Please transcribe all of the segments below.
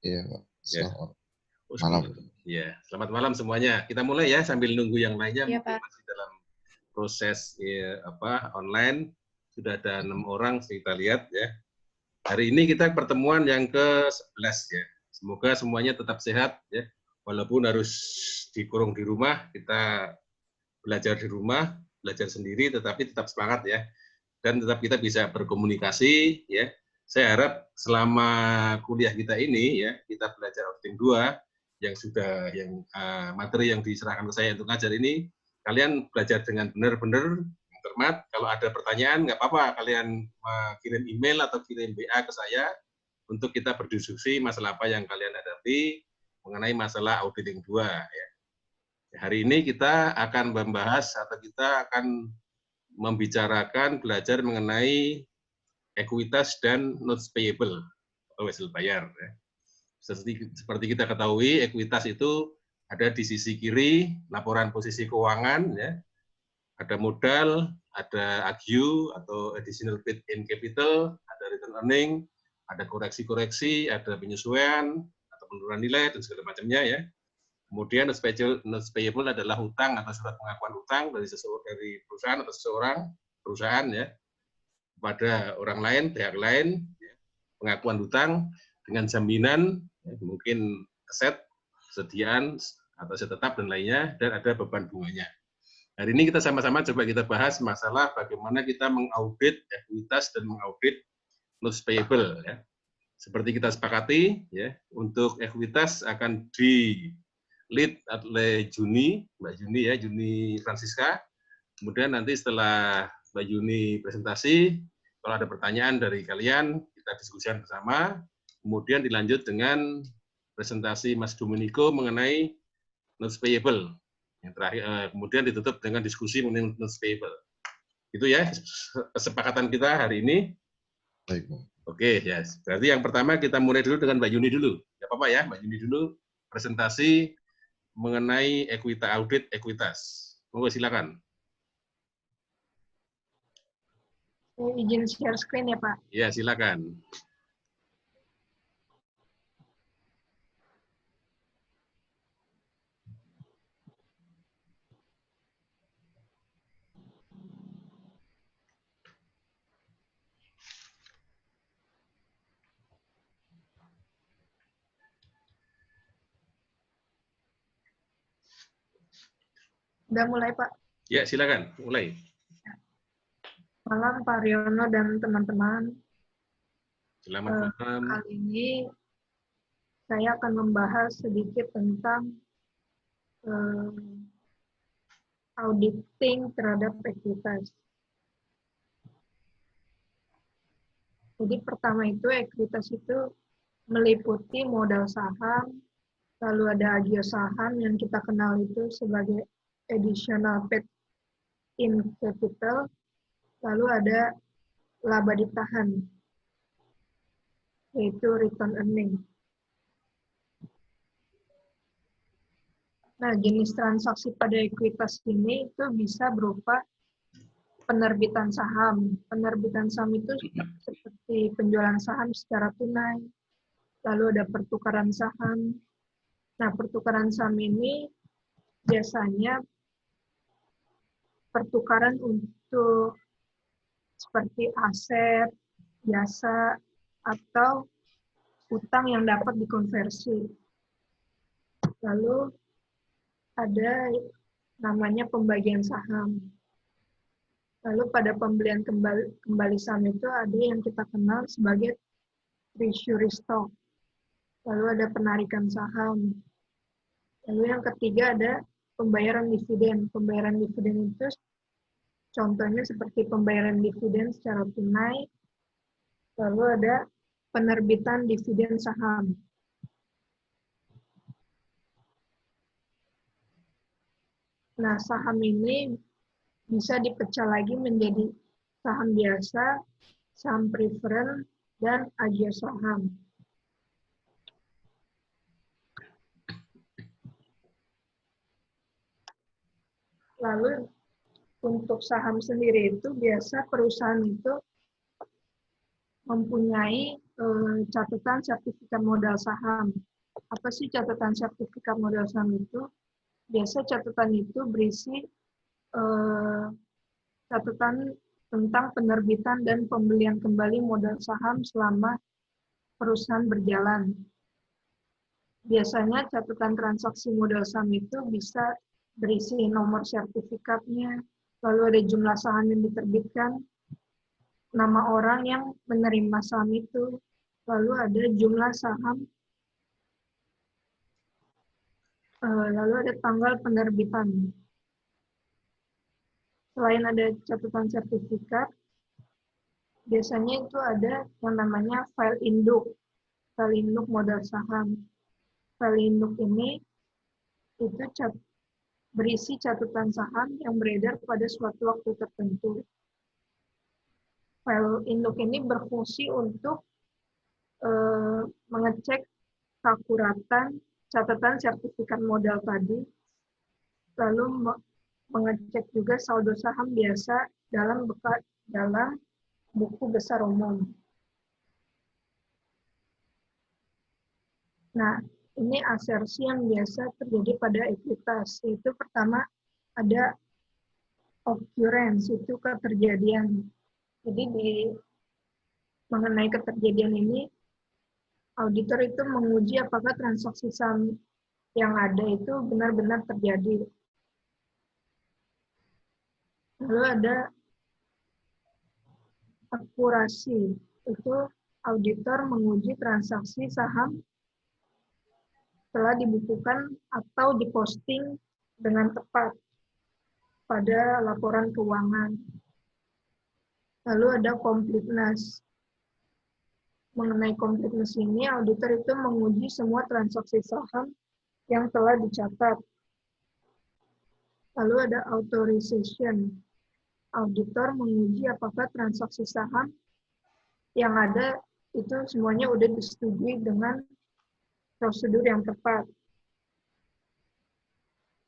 Iya, Pak. Ya. Selamat Oh, malam. Ya, selamat malam semuanya. Kita mulai ya sambil nunggu yang lainnya. Iya, Mungkin Pak. masih dalam proses online. Sudah ada 6 orang kita lihat ya. Hari ini kita pertemuan yang ke-11 ya. Semoga semuanya tetap sehat ya. Walaupun harus dikurung di rumah, kita belajar di rumah, belajar sendiri, tetapi tetap semangat ya. Dan tetap kita bisa berkomunikasi ya. Saya harap selama kuliah kita ini ya, kita belajar auditing 2 yang sudah materi yang diserahkan ke saya untuk ngajar ini, kalian belajar dengan benar-benar cermat. Kalau ada pertanyaan nggak apa-apa, kalian kirim email atau kirim WA ke saya untuk kita berdiskusi masalah apa yang kalian hadapi mengenai masalah auditing 2 ya. Hari ini kita akan membahas atau kita akan membicarakan belajar mengenai ekuitas dan notes payable atau hasil bayar. Ya. Seperti kita ketahui, ekuitas itu ada di sisi kiri, laporan posisi keuangan, ya. Ada modal, ada AGU atau additional paid in capital, ada return earning, ada koreksi-koreksi, ada penyesuaian atau penurunan nilai dan segala macamnya ya. Kemudian notes payable adalah hutang atau surat pengakuan hutang dari perusahaan atau perusahaan ya kepada orang lain, pihak lain, ya, pengakuan hutang dengan jaminan ya, mungkin aset, kesediaan atau aset tetap dan lainnya, dan ada beban bunganya. Hari ini kita sama-sama coba kita bahas masalah bagaimana kita mengaudit ekuitas dan mengaudit notes payable ya. Seperti kita sepakati ya, untuk ekuitas akan di lead oleh Mbak Juni ya, Juni Francisca. Kemudian nanti setelah Mbak Juni presentasi, kalau ada pertanyaan dari kalian, kita diskusikan bersama. Kemudian dilanjut dengan presentasi Mas Domenico mengenai notes payable. Yang terakhir, kemudian ditutup dengan diskusi mengenai notes payable. Itu ya kesepakatan kita hari ini. Baik, Pak. Oke, ya. Berarti yang pertama kita mulai dulu dengan Mbak Yuni dulu. Tidak apa-apa ya, Mbak Yuni dulu presentasi mengenai audit ekuitas. Monggo silakan. Saya izin share screen ya, Pak. Ya, silakan. Udah mulai, Pak. Ya, silakan. Mulai. Malam, Pak Riono dan teman-teman. Selamat malam. Kali ini saya akan membahas sedikit tentang auditing terhadap ekuitas. Jadi pertama itu ekuitas itu meliputi modal saham, lalu ada agio saham yang kita kenal itu sebagai additional paid in capital, lalu ada laba ditahan, yaitu return earning. Nah, jenis transaksi pada ekuitas ini itu bisa berupa penerbitan saham. Penerbitan saham itu seperti penjualan saham secara tunai, lalu ada pertukaran saham. Nah, pertukaran saham ini biasanya pertukaran untuk seperti aset, jasa, atau utang yang dapat dikonversi. Lalu ada namanya pembagian saham. Lalu pada pembelian kembali saham itu ada yang kita kenal sebagai treasury stock. Lalu ada penarikan saham. Lalu yang ketiga ada pembayaran dividen. Pembayaran dividen itu contohnya seperti pembayaran dividen secara tunai. Lalu ada penerbitan dividen saham. Nah, saham ini bisa dipecah lagi menjadi saham biasa, saham preferen, dan agio saham. Lalu untuk saham sendiri itu biasa perusahaan itu mempunyai catatan sertifikat modal saham. Apa sih catatan sertifikat modal saham itu? Biasa catatan itu berisi catatan tentang penerbitan dan pembelian kembali modal saham selama perusahaan berjalan. Biasanya catatan transaksi modal saham itu bisa berisi nomor sertifikatnya, lalu ada jumlah saham yang diterbitkan, nama orang yang menerima saham itu, lalu ada jumlah saham, lalu ada tanggal penerbitan. Selain ada catatan sertifikat, biasanya itu ada yang namanya file induk modal saham. File induk ini itu berisi catatan saham yang beredar pada suatu waktu tertentu. File induk ini berfungsi untuk mengecek keakuratan catatan sertifikat modal tadi, lalu mengecek juga saldo saham biasa dalam buku besar umum. Nah, ini asersi yang biasa terjadi pada ekuitas. Itu pertama ada occurrence, itu keterjadian. Jadi mengenai keterjadian ini, auditor itu menguji apakah transaksi saham yang ada itu benar-benar terjadi. Lalu ada akurasi, itu auditor menguji transaksi saham telah dibukukan atau diposting dengan tepat pada laporan keuangan. Lalu ada completeness. Mengenai completeness ini, auditor itu menguji semua transaksi saham yang telah dicatat. Lalu ada authorization. Auditor menguji apakah transaksi saham yang ada itu semuanya sudah disetujui dengan prosedur yang tepat.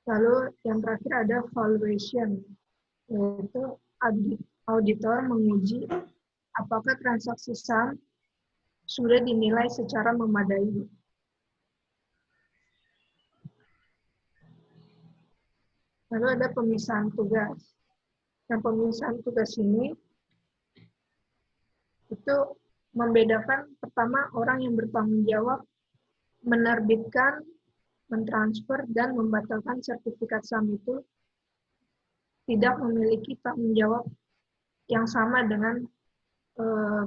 Lalu yang terakhir ada valuation, yaitu auditor menguji apakah transaksi saham sudah dinilai secara memadai. Lalu ada pemisahan tugas. Yang pemisahan tugas ini itu membedakan pertama orang yang bertanggung jawab menerbitkan, mentransfer, dan membatalkan sertifikat saham itu tidak memiliki tanggung jawab yang sama dengan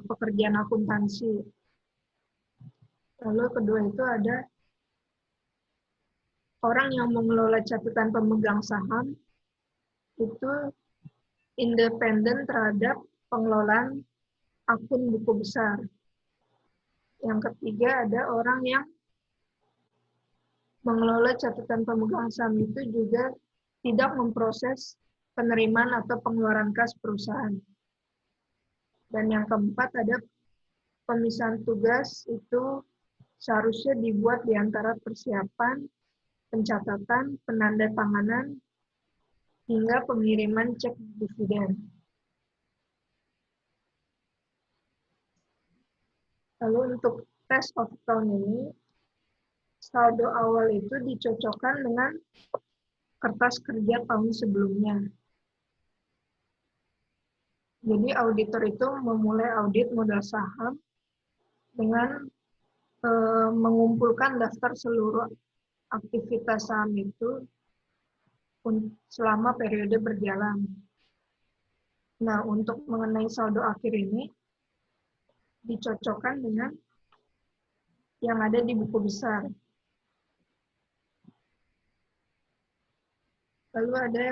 pekerjaan akuntansi. Lalu kedua itu ada orang yang mengelola catatan pemegang saham itu independen terhadap pengelolaan akun buku besar. Yang ketiga ada orang yang mengelola catatan pemegang saham itu juga tidak memproses penerimaan atau pengeluaran kas perusahaan. Dan yang keempat ada pemisahan tugas itu seharusnya dibuat di antara persiapan, pencatatan, penandatanganan, hingga pengiriman cek dividen. Lalu untuk test of account ini, saldo awal itu dicocokkan dengan kertas kerja tahun sebelumnya. Jadi auditor itu memulai audit modal saham dengan mengumpulkan daftar seluruh aktivitas saham itu selama periode berjalan. Nah, untuk mengenai saldo akhir ini, dicocokkan dengan yang ada di buku besar. Lalu ada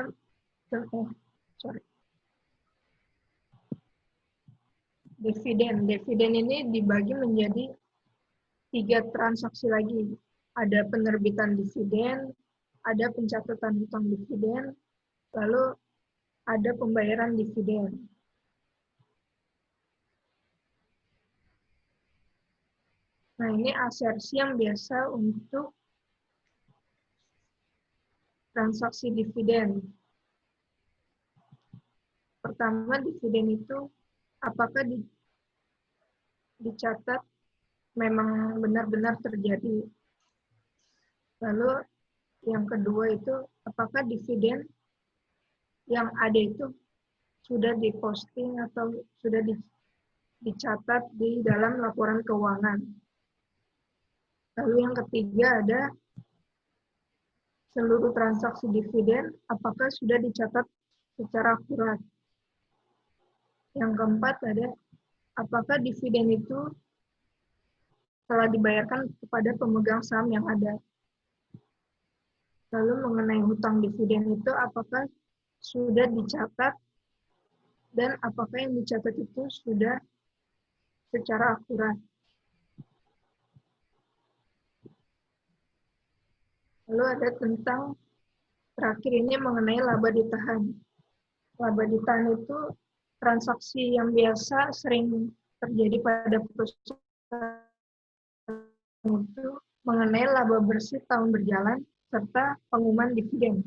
dividen. Dividen ini dibagi menjadi 3 transaksi lagi. Ada penerbitan dividen, ada pencatatan hutang dividen, lalu ada pembayaran dividen. Nah, ini asersi yang biasa untuk transaksi dividen. Pertama, dividen itu apakah dicatat memang benar-benar terjadi. Lalu yang kedua itu, apakah dividen yang ada itu sudah diposting atau sudah dicatat di dalam laporan keuangan. Lalu yang ketiga ada seluruh transaksi dividen apakah sudah dicatat secara akurat. Yang keempat ada apakah dividen itu telah dibayarkan kepada pemegang saham yang ada. Lalu mengenai hutang dividen itu apakah sudah dicatat dan apakah yang dicatat itu sudah secara akurat. Lalu ada tentang terakhir ini mengenai laba ditahan. Laba ditahan itu transaksi yang biasa sering terjadi pada perusahaan itu mengenai laba bersih tahun berjalan serta pengumuman dividen.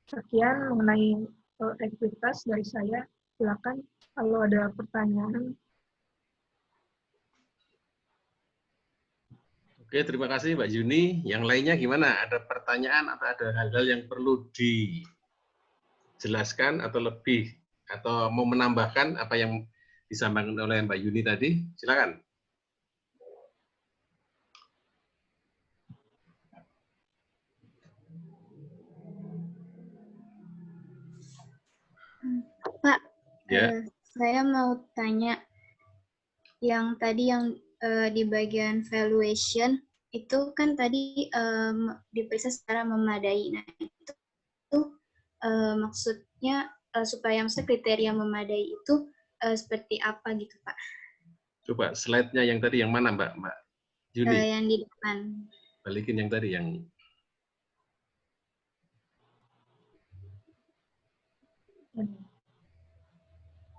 Sekian mengenai ekuitas dari saya. Silakan kalau ada pertanyaan. Oke, terima kasih Mbak Yuni. Yang lainnya gimana? Ada pertanyaan atau ada hal-hal yang perlu dijelaskan atau lebih atau mau menambahkan apa yang disampaikan oleh Mbak Yuni tadi? Silakan. Pak, Ya. saya mau tanya yang tadi yang di bagian valuation itu kan tadi diperiksa secara memadai. Nah, itu maksudnya supaya kriteria memadai itu seperti apa gitu, Pak? Coba slide-nya yang tadi yang mana Mbak Yuni? Yang di depan. Balikin yang tadi yang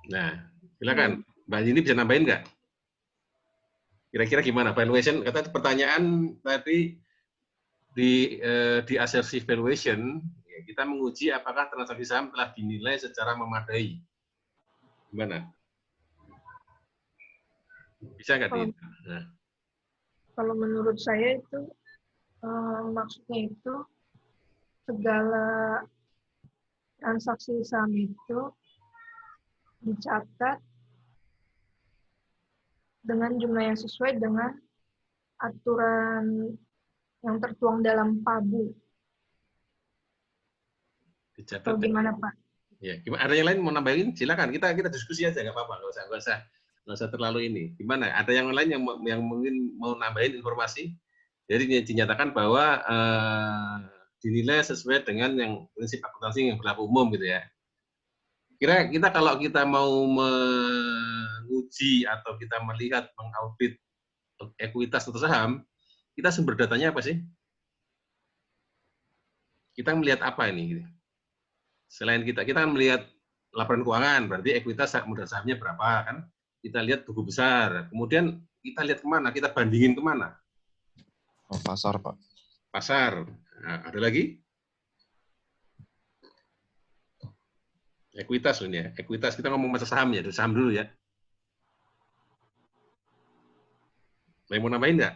Nah, silakan. Mbak Yuni bisa nambahin nggak? Kira-kira gimana valuation? Kata pertanyaan tadi di assertive valuation, ya, kita menguji apakah transaksi saham telah dinilai secara memadai. Gimana? Bisa nggak? Nah. Kalau menurut saya itu maksudnya itu segala transaksi saham itu dicatat dengan jumlah yang sesuai dengan aturan yang tertuang dalam PABU. Dicatat. Atau gimana Pak? Ya, gimana? Ada yang lain mau nambahin? Silakan. Kita diskusi aja, nggak apa-apa. Nggak usah terlalu ini. Gimana? Ada yang lain yang mungkin mau nambahin informasi? Jadi dinyatakan bahwa dinilai sesuai dengan yang prinsip akuntansi yang berlaku umum gitu ya. Kira kita kalau kita mau menguji atau kita melihat mengaudit ekuitas atau saham, kita sumber datanya apa sih? Kita melihat apa ini? Selain kita kan melihat laporan keuangan, berarti ekuitas modal sahamnya berapa kan? Kita lihat buku besar. Kemudian kita lihat kemana? Kita bandingin kemana? Oh, pasar, Pak. Pasar. Nah, ada lagi? Ekuitas ini ya. Ekuitas kita ngomong masa saham ya, saham dulu ya. Mau nambahin nggak?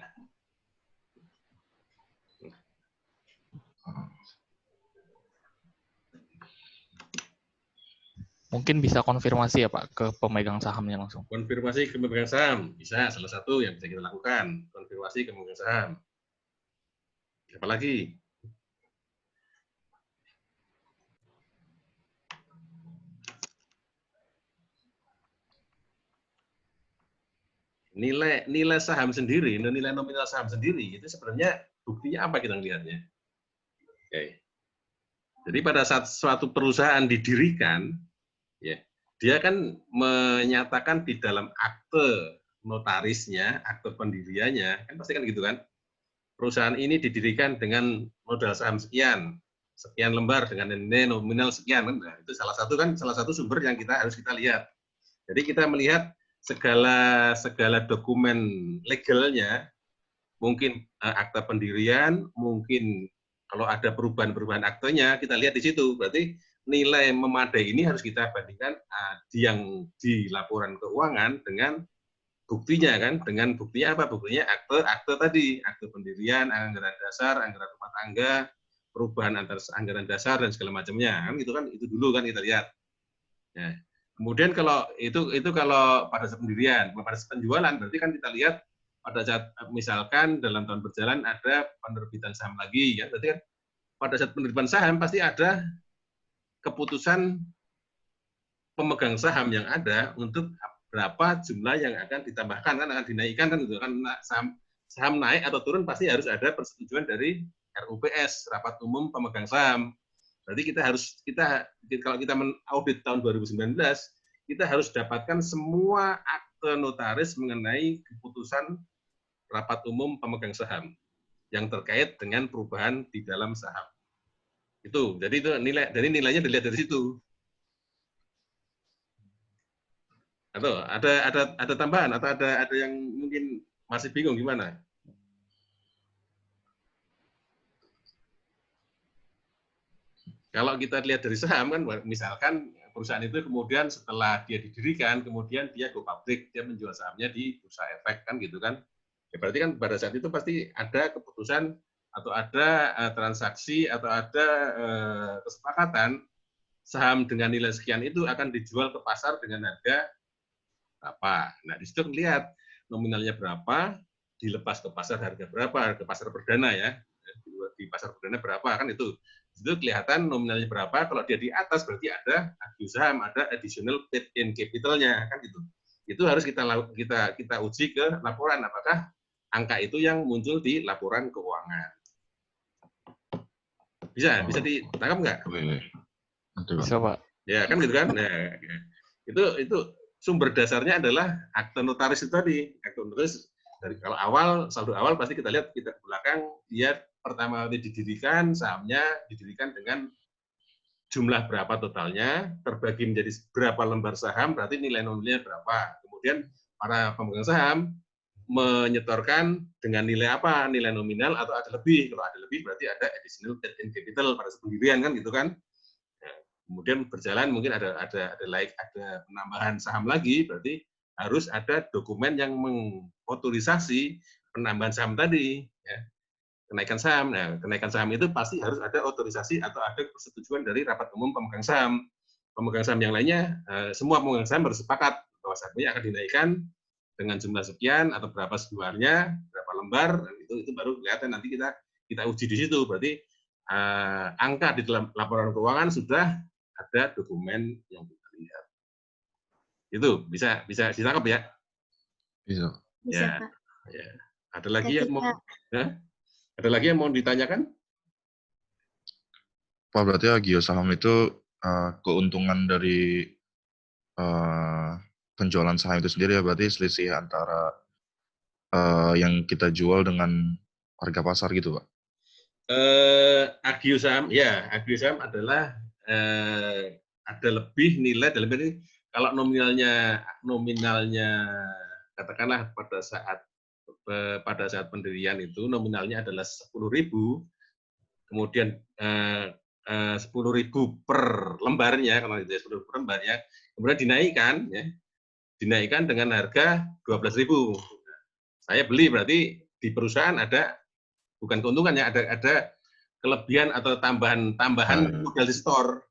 Mungkin bisa konfirmasi ya Pak ke pemegang sahamnya langsung. Konfirmasi ke pemegang saham bisa salah satu yang bisa kita lakukan. Konfirmasi ke pemegang saham. Apa lagi? Nilai saham sendiri, nilai nominal saham sendiri itu sebenarnya buktinya apa kita lihatnya? Oke. Jadi pada saat suatu perusahaan didirikan, ya, dia kan menyatakan di dalam akte notarisnya, akte pendiriannya, kan pasti kan gitu kan? Perusahaan ini didirikan dengan modal saham sekian, sekian lembar dengan nilai nominal sekian, nah, itu salah satu sumber yang harus kita lihat. Jadi kita melihat segala dokumen legalnya, mungkin akta pendirian, mungkin kalau ada perubahan-perubahan aktenya, kita lihat di situ. Berarti nilai memadai ini harus kita bandingkan yang di laporan keuangan dengan buktinya kan. Dengan buktinya apa? Buktinya akte tadi, akte pendirian, anggaran dasar, anggaran rumah tangga, perubahan antar anggaran dasar dan segala macamnya kan itu dulu kan kita lihat. Ya. Kemudian kalau itu kalau pada saat pendirian, pada saat penjualan berarti kan kita lihat pada saat misalkan dalam tahun berjalan ada penerbitan saham lagi ya, berarti kan pada saat penerbitan saham pasti ada keputusan pemegang saham yang ada untuk berapa jumlah yang akan ditambahkan kan akan dinaikkan kan gitu kan saham naik atau turun pasti harus ada persetujuan dari RUPS, rapat umum pemegang saham. Berarti kalau kita menaudit tahun 2019, kita harus dapatkan semua akte notaris mengenai keputusan rapat umum pemegang saham yang terkait dengan perubahan di dalam saham. Jadi itu nilainya dilihat dari situ. Atau ada tambahan atau ada yang mungkin masih bingung gimana? Kalau kita lihat dari saham kan, misalkan perusahaan itu kemudian setelah dia didirikan, kemudian dia go public, dia menjual sahamnya di bursa efek kan gitu kan. Ya berarti kan pada saat itu pasti ada keputusan atau ada transaksi atau ada kesepakatan saham dengan nilai sekian itu akan dijual ke pasar dengan harga berapa. Nah di situ lihat nominalnya berapa, dilepas ke pasar harga berapa, ke pasar perdana ya, di pasar perdana berapa kan itu kelihatan nominalnya berapa. Kalau dia di atas berarti ada saham, ada additional paid in capital-nya kan gitu. Itu harus kita uji ke laporan apakah angka itu yang muncul di laporan keuangan. Bisa ditangkap nggak? Bisa, Pak. Ya kan gitu kan. Nah, itu sumber dasarnya adalah akte notaris itu tadi. Akte notaris dari kalau saldo awal pasti kita lihat kita ke belakang dia pertama kali didirikan, sahamnya didirikan dengan jumlah berapa totalnya, terbagi menjadi berapa lembar saham, berarti nilai nominalnya berapa. Kemudian para pemegang saham menyetorkan dengan nilai apa, nilai nominal atau ada lebih. Kalau ada lebih berarti ada additional paid in capital pada pendirian kan gitu kan. Nah, kemudian berjalan mungkin ada penambahan saham lagi, berarti harus ada dokumen yang mengotorisasi penambahan saham tadi. Ya. Kenaikan saham. Nah, kenaikan saham itu pasti harus ada otorisasi atau ada persetujuan dari rapat umum pemegang saham. Pemegang saham yang lainnya, semua pemegang saham bersepakat bahwa sahamnya akan dinaikkan dengan jumlah sekian atau berapa sebenarnya, berapa lembar, dan itu baru kelihatan nanti kita uji di situ. Berarti angka di dalam laporan keuangan sudah ada dokumen yang kita lihat. Itu bisa ditangkap ya? Bisa. Ya. Ya. Ada lagi yang mau? Ada lagi yang mau ditanyakan? Pak, berarti agio saham itu keuntungan dari penjualan saham itu sendiri ya, berarti selisih antara yang kita jual dengan harga pasar gitu, Pak? Agio saham adalah ada lebih nilai dalam ini kalau nominalnya katakanlah pada saat pendirian itu nominalnya adalah 10.000, kemudian 10.000 per lembarnya, kalau itu 10.000 per lembarnya, kemudian dinaikkan dengan harga 12.000. Saya beli berarti di perusahaan ada bukan keuntungannya, ada kelebihan atau tambahan modal di store.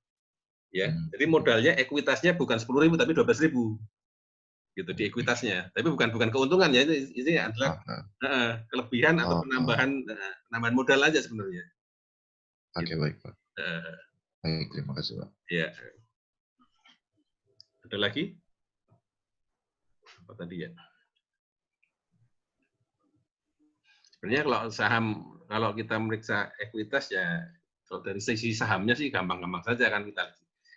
Ya, jadi modalnya ekuitasnya bukan 10.000 tapi 12.000. Gitu di ekuitasnya. Tapi bukan keuntungan ya, ini adalah kelebihan atau penambahan modal aja sebenarnya. Oke, baik, Pak. Baik, terima kasih, Pak. Ya. Ada lagi? Apa tadi ya? Sebenarnya kalau kita meriksa ekuitas ya, kalau dari sisi sahamnya sih gampang-gampang saja kan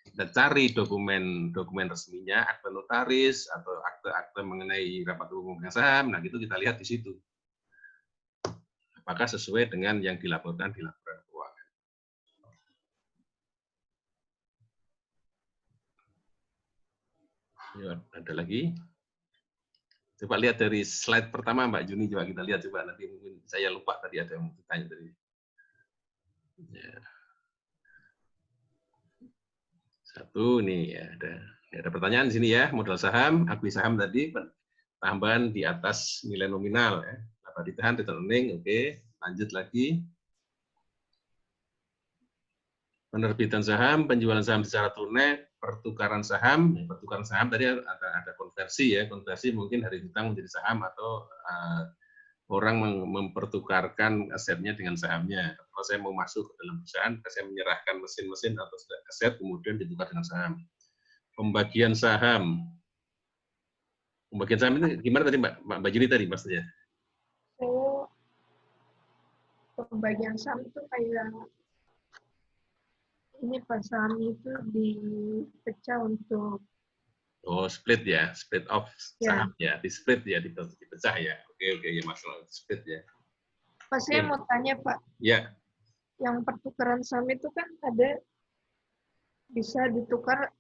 kita cari dokumen resminya, akte notaris atau akte mengenai rapat umum pemegang saham. Nah, itu kita lihat di situ. Apakah sesuai dengan yang dilaporkan di laporan keuangan. Ya, ada lagi? Coba lihat dari slide pertama Mbak Juni, coba kita lihat coba nanti mungkin saya lupa tadi ada yang ditanya tadi. Ya. Satu nih ya ada pertanyaan di sini ya, modal saham, akui saham tadi tambahan di atas nilai nominal ya. Apa ditahan return earning, oke. Lanjut lagi. Penerbitan saham, penjualan saham secara tunai, pertukaran saham. Pertukaran saham tadi ada konversi ya, konversi mungkin dari hutang menjadi saham atau orang mempertukarkan asetnya dengan sahamnya. Kalau saya mau masuk ke dalam perusahaan, saya menyerahkan mesin-mesin atau aset kemudian ditukar dengan saham. Pembagian saham. Pembagian saham ini gimana tadi Mbak Juni tadi maksudnya? So, pembagian saham itu kayak ini Pak, saham itu dipecah untuk Split ya, split off saham ya, di split ya, dipecah ya. Oke ya masalah split ya. Pak, saya mau tanya Pak. Ya. Yang pertukaran saham itu kan ada bisa ditukar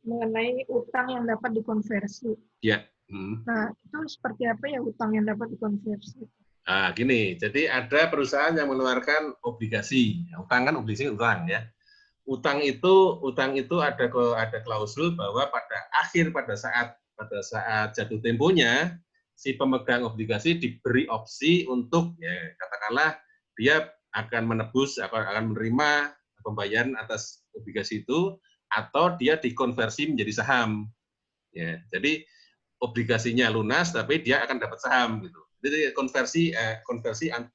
mengenai utang yang dapat dikonversi. Ya. Nah, itu seperti apa ya utang yang dapat dikonversi? Nah, gini, jadi ada perusahaan yang mengeluarkan obligasi. Utang kan obligasi utang ya. Utang itu ada klausul bahwa pada saat jatuh temponya si pemegang obligasi diberi opsi untuk ya katakanlah dia akan menebus akan menerima pembayaran atas obligasi itu atau dia dikonversi menjadi saham. Ya, jadi obligasinya lunas tapi dia akan dapat saham gitu. Jadi konversi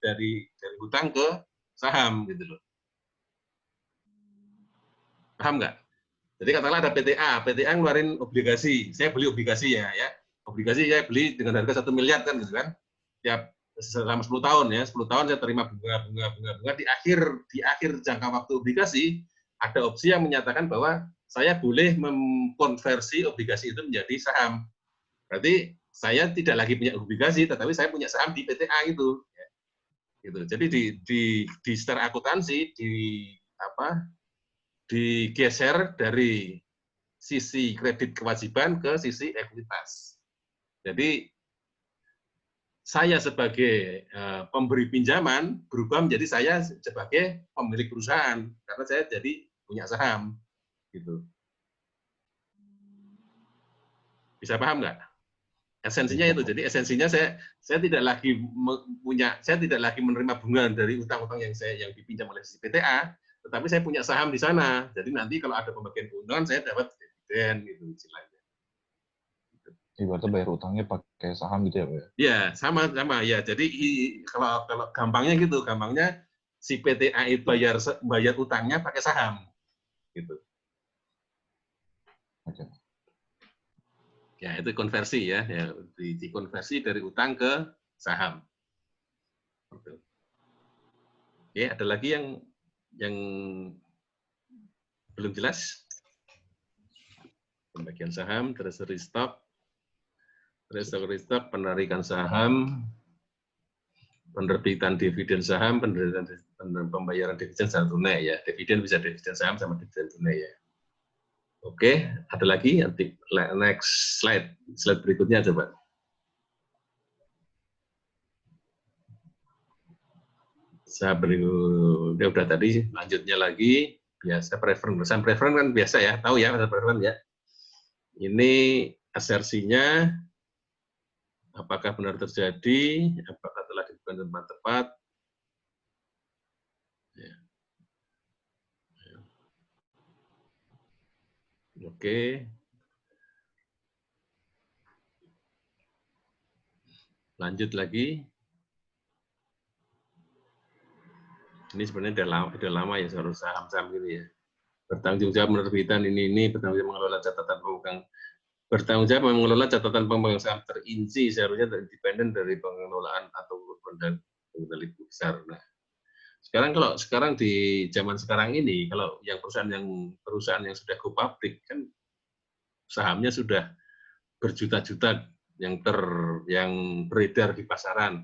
dari hutang ke saham gitu loh. Paham nggak? Jadi katakanlah ada PTA ngeluarin obligasi, saya beli obligasi ya, obligasi saya beli dengan harga 1 miliar kan gitu kan, tiap selama 10 tahun ya, 10 tahun saya terima bunga, di akhir jangka waktu obligasi, ada opsi yang menyatakan bahwa saya boleh mengkonversi obligasi itu menjadi saham. Berarti saya tidak lagi punya obligasi, tetapi saya punya saham di PTA itu. Gitu. Jadi di secara akuntansi digeser dari sisi kredit kewajiban ke sisi ekuitas. Jadi saya sebagai pemberi pinjaman berubah menjadi saya sebagai pemilik perusahaan karena saya jadi punya saham, gitu. Bisa paham nggak? Esensinya itu. Jadi esensinya saya tidak lagi menerima bunga dari utang-utang yang dipinjam oleh si PTA, tetapi saya punya saham di sana. Jadi nanti kalau ada pembagian keuntungan saya dapat dividen gitu istilahnya. Ibaratnya bayar utangnya pakai saham gitu ya, Pak? Ya, sama ya. Jadi kalau gampangnya gitu, gampangnya si PTA itu bayar utangnya pakai saham. Gitu. Oke. Ya, itu konversi ya, dikonversi dari utang ke saham. Oke, ada lagi yang belum jelas? Pembagian saham, treasury stock, penarikan saham, penerbitan dividen saham, pembayaran dividen secara tunai ya. Dividen bisa dividen saham sama dividen tunai ya. Oke, ada lagi? Next slide berikutnya coba. Saya berikutnya udah tadi, lanjutnya lagi biasa preference kan biasa ya, tahu ya preference ya. Ini asersinya, apakah benar terjadi, apakah telah dibuat tempat tepat. Ya. Oke. Lanjut lagi. Ini sebenarnya udah lama ya soal saham-saham gini ya. Bertanggung jawab penerbitan ini bertanggung jawab mengelola catatan pemegang. Bertanggung jawab mengelola catatan pemegang saham terinci seharusnya independen dari pengelolaan atau kendali besar. Nah, sekarang di zaman sekarang ini kalau yang perusahaan yang sudah go public kan sahamnya sudah berjuta-juta yang beredar di pasaran.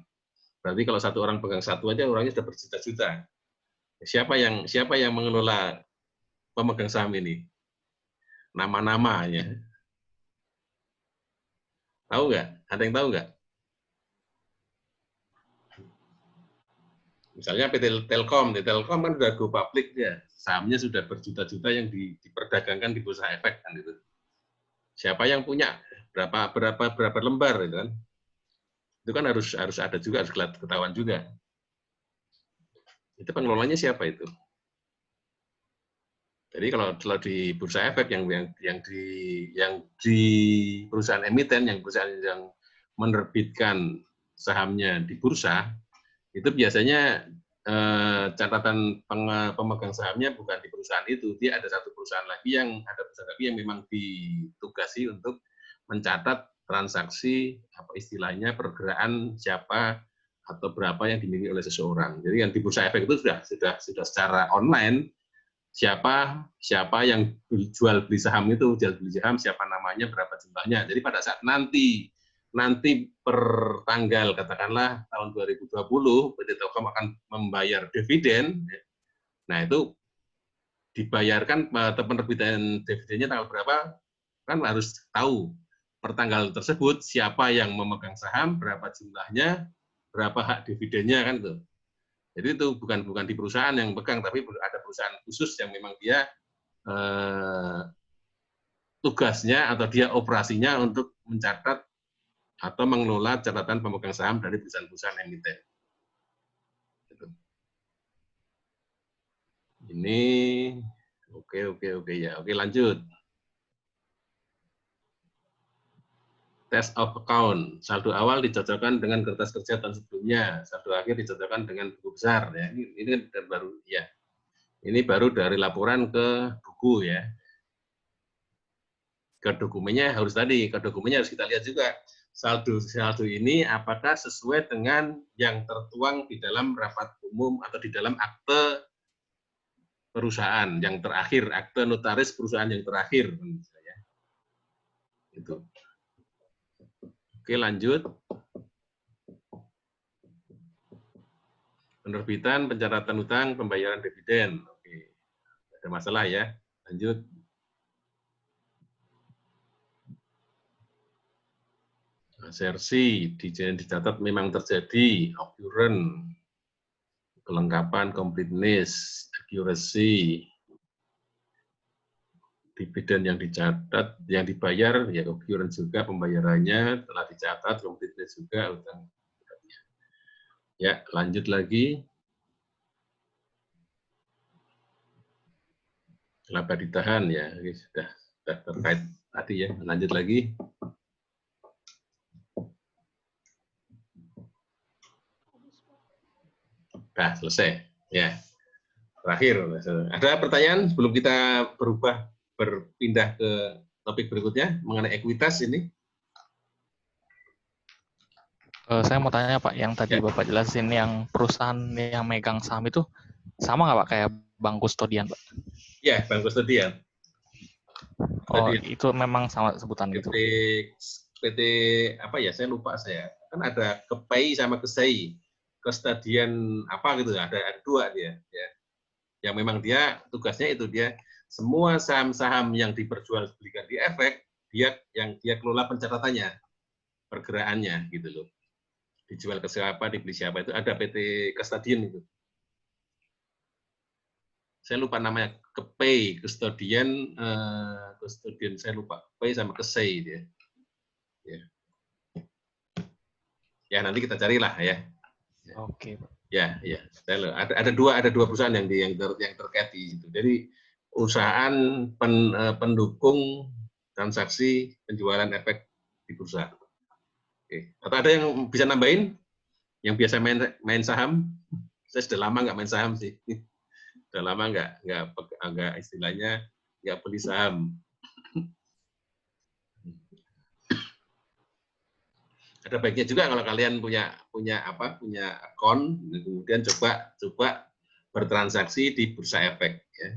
Berarti kalau satu orang pegang satu aja orangnya sudah berjuta-juta. Siapa yang mengelola pemegang saham ini? Nama-namanya. Tahu nggak? Ada yang tahu nggak? Misalnya PT Telkom, di Telkom kan sudah go public ya, sahamnya sudah berjuta-juta yang diperdagangkan di bursa efek kan itu. Siapa yang punya berapa lembar itu kan? Itu kan harus ada juga, harus ketahuan juga. Itu pengelolanya siapa itu? Jadi kalau di bursa efek yang di perusahaan emiten, yang perusahaan yang menerbitkan sahamnya di bursa, itu biasanya catatan pemegang sahamnya bukan di perusahaan itu, dia ada satu perusahaan lagi yang memang ditugasi untuk mencatat transaksi apa istilahnya pergerakan siapa atau berapa yang dimiliki oleh seseorang. Jadi yang di bursa efek itu sudah secara online siapa yang jual beli saham itu, siapa namanya, berapa jumlahnya. Jadi pada saat nanti per tanggal katakanlah tahun 2020 PT Telkom akan membayar dividen, nah itu dibayarkan atau penerbitan dividennya tanggal berapa, kan harus tahu per tanggal tersebut siapa yang memegang saham, berapa jumlahnya, berapa hak dividennya kan itu. Jadi itu bukan di perusahaan yang pegang, tapi ada perusahaan khusus yang memang dia tugasnya atau dia operasinya untuk mencatat atau mengelola catatan pemegang saham dari perusahaan-perusahaan emiten. Ini oke ya. Oke, lanjut. Test of account. Saldo awal dicocokkan dengan kertas kerja tahun sebelumnya. Saldo akhir dicocokkan dengan buku besar. Ya, ini baru ya. Ini baru dari laporan ke buku ya. Ke dokumennya harus kita lihat juga. Saldo ini apakah sesuai dengan yang tertuang di dalam rapat umum atau di dalam akte perusahaan yang terakhir, akte notaris perusahaan yang terakhir. Itu. Oke, lanjut. Penerbitan, pencatatan utang, pembayaran dividen. Oke, ada masalah ya. Lanjut. Asersi, dicatat memang terjadi, occurrence, kelengkapan, completeness, accuracy, dividen yang dicatat, yang dibayar, ya occurrence juga pembayarannya telah dicatat, completeness juga utang. Ya, lanjut lagi. Laba ditahan ya, ini sudah terkait tadi ya. Lanjut lagi. Nah, selesai. Ya. Terakhir. Ada pertanyaan sebelum kita berpindah ke topik berikutnya mengenai ekuitas ini? Saya mau tanya Pak, yang tadi Bapak jelasin yang perusahaan yang megang saham itu sama nggak Pak kayak bank kustodian Pak? Ya, bank kustodian. Oh, itu memang sama sebutan gitu. PT apa ya? Saya lupa saya. Kan ada KPI sama KSEI. Kustodian apa gitu, ada dua dia ya. Yang memang dia tugasnya itu dia semua saham-saham yang diperjualbelikan di efek dia kelola pencatatannya, pergerakannya gitu loh. Dijual ke siapa, dibeli siapa, itu ada PT Kustodian itu. Saya lupa namanya, KPI, kustodian saya lupa, KPI sama KSEI dia. Ya nanti kita carilah ya. Oke. Ya. Ada dua perusahaan yang terkait di situ. Jadi usahaan pendukung transaksi penjualan efek di bursa. Oke. Atau ada yang bisa nambahin? Yang biasa main saham? Saya sudah lama nggak main saham sih. Sudah lama nggak istilahnya nggak beli saham. Ada baiknya juga kalau kalian punya akun, kemudian coba bertransaksi di bursa efek ya.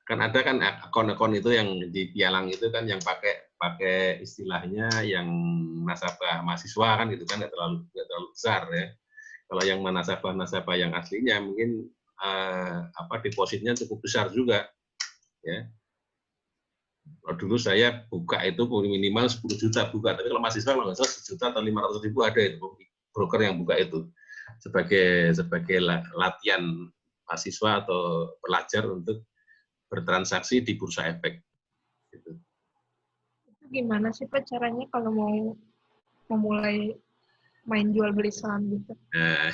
Kan ada kan akun-akun itu yang di pialang itu kan yang pakai istilahnya yang nasabah mahasiswa kan gitu kan, nggak terlalu besar ya. Kalau yang nasabah yang aslinya mungkin depositnya cukup besar juga ya. Kalau dulu saya buka itu minimal 10 juta buka, tapi kalau mahasiswa kalau nggak salah 1 juta atau 500.000 ada itu broker yang buka itu. sebagai latihan mahasiswa atau pelajar untuk bertransaksi di bursa efek. Gitu. Itu gimana sih Pak caranya kalau mau memulai main jual beli saham gitu? Nah,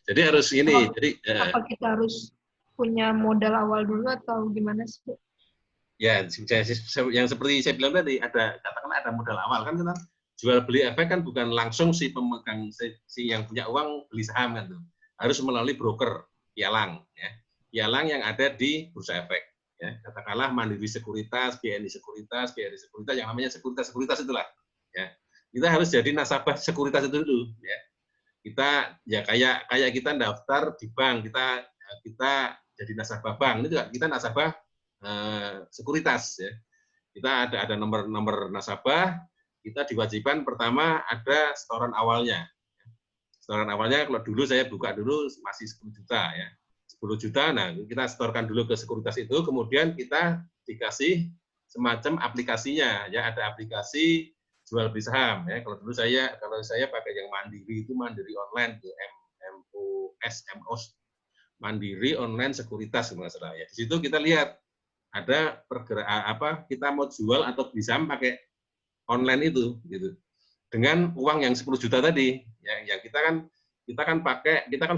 jadi harus ini. Apa kita harus punya modal awal dulu atau gimana sih? Ya, yang seperti saya bilang tadi, katakanlah ada modal awal kan, jual beli efek kan bukan langsung si pemegang, si yang punya uang beli saham kan tuh. Harus melalui broker, pialang, ya. Pialang yang ada di bursa efek. Ya. Katakanlah Mandiri Sekuritas, BNI Sekuritas, yang namanya sekuritas itulah. Ya. Kita harus jadi nasabah sekuritas itu dulu. Ya. Kita ya kayak kita daftar di bank, kita jadi nasabah bank, itu kita nasabah sekuritas. Ya. Kita ada nomor nasabah. Kita diwajibkan pertama ada setoran awalnya. Setoran awalnya kalau dulu saya buka dulu masih 10 juta ya. 10 juta, nah kita setorkan dulu ke sekuritas itu, kemudian kita dikasih semacam aplikasinya ya, ada aplikasi jual beli saham ya. Kalau saya pakai yang Mandiri itu Mandiri online tuh MOS Mandiri Online Sekuritas masalah ya. Di situ kita lihat ada pergerakan kita mau jual atau beli saham pakai online itu gitu. Dengan uang yang 10 juta tadi, yang kita kan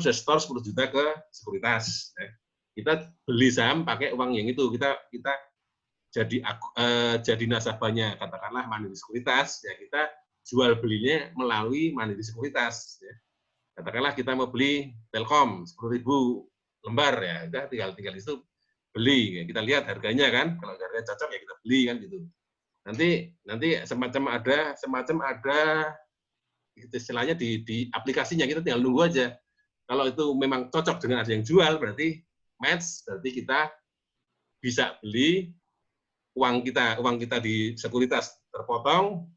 sudah store 10 juta ke sekuritas. Ya. Kita beli saham pakai uang yang itu, kita jadi nasabahnya, katakanlah Mandiri Sekuritas, ya kita jual belinya melalui Mandiri Sekuritas. Ya. Katakanlah kita mau beli Telkom 10.000 lembar ya, kita tinggal itu beli, ya. Kita lihat harganya kan, kalau harganya cocok ya kita beli kan gitu. Nanti semacam ada istilahnya di aplikasinya, kita tinggal nunggu aja. Kalau itu memang cocok dengan ada yang jual, berarti match, berarti kita bisa beli, uang kita di sekuritas terpotong,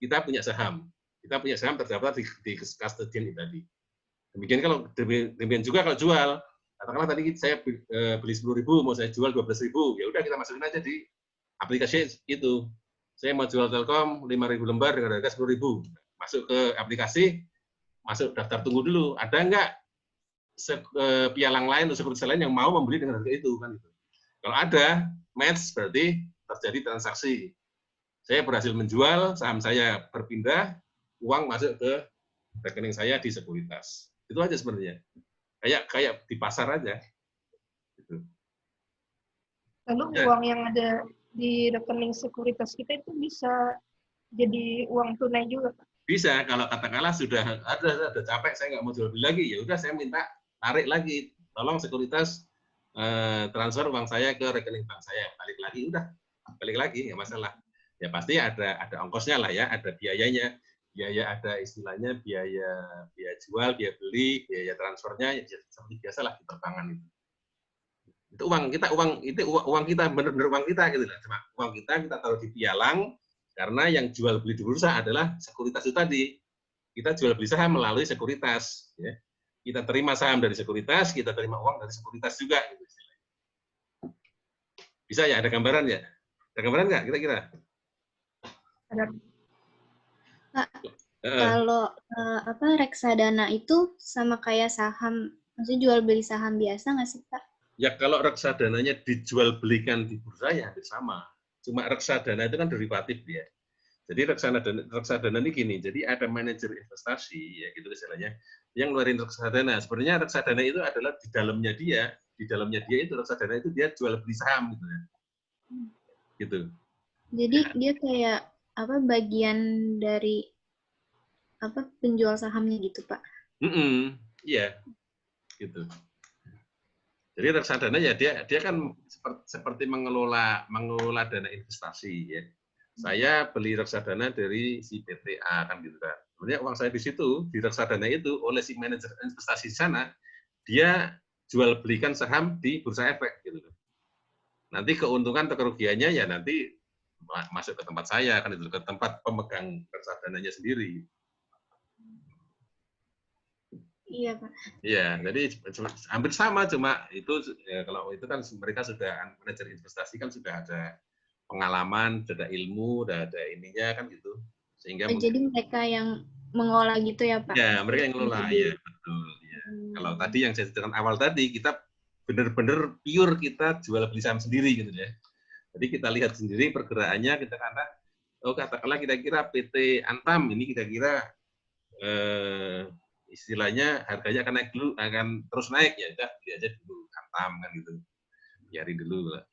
kita punya saham terdaftar di custodian tadi. Demikian juga kalau jual, katakanlah tadi saya beli 10.000, mau saya jual 12.000, ya udah kita masukin aja di aplikasi itu. Saya mau jual Telkom 5.000 lembar dengan harga 10.000. Masuk ke aplikasi, masuk daftar tunggu dulu. Ada nggak pialang lain atau sekuritas lain yang mau membeli dengan harga itu kan gitu. Kalau ada match, berarti terjadi transaksi. Saya berhasil menjual, saham saya berpindah, uang masuk ke rekening saya di sekuritas. Itu aja sebenarnya. Kayak di pasar aja. Gitu. Lalu uang yang ada di rekening sekuritas kita itu bisa jadi uang tunai juga, Pak? Bisa, kalau katakanlah sudah ada capek, saya nggak mau jual beli lagi, ya udah saya minta tarik lagi, tolong sekuritas transfer uang saya ke rekening bank saya, balik lagi, nggak masalah. Ya pasti ada ongkosnya lah ya, ada biayanya, ada istilahnya biaya jual, biaya beli, biaya transfernya, ya seperti biasa lah di perbankan itu. Itu uang kita benar-benar uang kita gitu lah. Cuma uang kita taruh di pialang, karena yang jual beli di bursa adalah sekuritas itu tadi. Kita jual beli saham melalui sekuritas. Ya. Kita terima saham dari sekuritas, kita terima uang dari sekuritas juga. Gitu. Bisa ya, ada gambaran ya? Ada gambaran nggak kira-kira? Ada. Pak, kalau reksadana itu sama kayak saham, maksudnya jual beli saham biasa nggak sih Pak? Ya kalau reksadananya dijual belikan di bursa ya hampir sama. Cuma reksadana itu kan derivatif ya. Jadi reksadana ini gini, jadi ada manajer investasi ya gitu istilahnya yang ngeluarin reksadana. Sebenarnya reksadana itu adalah di dalamnya dia itu reksadana itu dia jual beli saham gitu ya. Gitu. Jadi dia kayak bagian dari penjual sahamnya gitu, Pak. Iya. Gitu. Jadi reksadana ya dia kan seperti mengelola dana investasi ya. Saya beli reksadana dari si PTA kan gitu kan. Sebenarnya uang saya di situ di reksadana itu oleh si manajer investasi di sana, dia jual belikan saham di bursa efek gitu. Nanti keuntungan atau kerugiannya ya nanti masuk ke tempat saya kan itu, ke tempat pemegang reksadananya sendiri. Iya, Pak. Iya, jadi hampir sama, cuma itu ya, kalau itu kan mereka sudah manajer investasi kan sudah ada pengalaman, sudah ilmu, sudah ada ininya kan gitu. Sehingga jadi mereka yang mengolah gitu ya, Pak? Ya, mereka yang mengelola, ya betul. Ya. Kalau tadi yang saya ceritakan awal tadi, kita benar-benar pure kita jual beli saham sendiri gitu ya. Jadi kita lihat sendiri pergerakannya, kita katakanlah kira-kira PT Antam ini kira-kira istilahnya harganya akan naik dulu, akan terus naik ya, udah beli aja dulu Antam kan gitu, biarin dulu lah.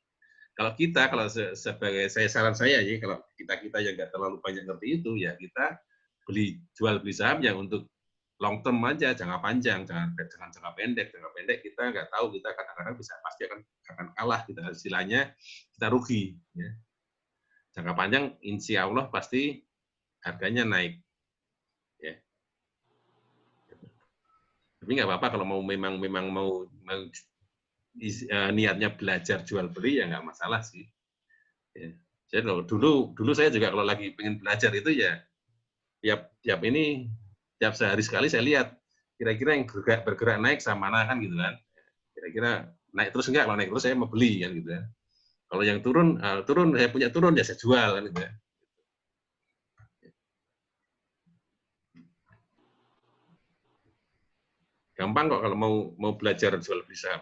Kalau sebagai saran saya ya, kalau kita yang nggak terlalu banyak ngerti itu ya kita jual beli saham yang untuk long term aja, jangka panjang, jangan jangka pendek. Jangka pendek kita nggak tahu, kita kadang-kadang pasti akan kalah, kita istilahnya kita rugi. Ya. Jangka panjang, insya Allah pasti harganya naik. Ya. Tapi nggak apa-apa kalau memang mau niatnya belajar jual beli ya nggak masalah sih. Ya. Saya dulu saya juga kalau lagi pengen belajar itu ya tiap sehari sekali saya lihat kira-kira yang bergerak naik sama mana kan gitu kan. Kira-kira naik terus enggak, kalau naik terus saya mau beli kan gitu kan. Kalau yang turun saya punya turun ya saya jual kan gitu ya. Gampang kok kalau mau belajar jual beli saham.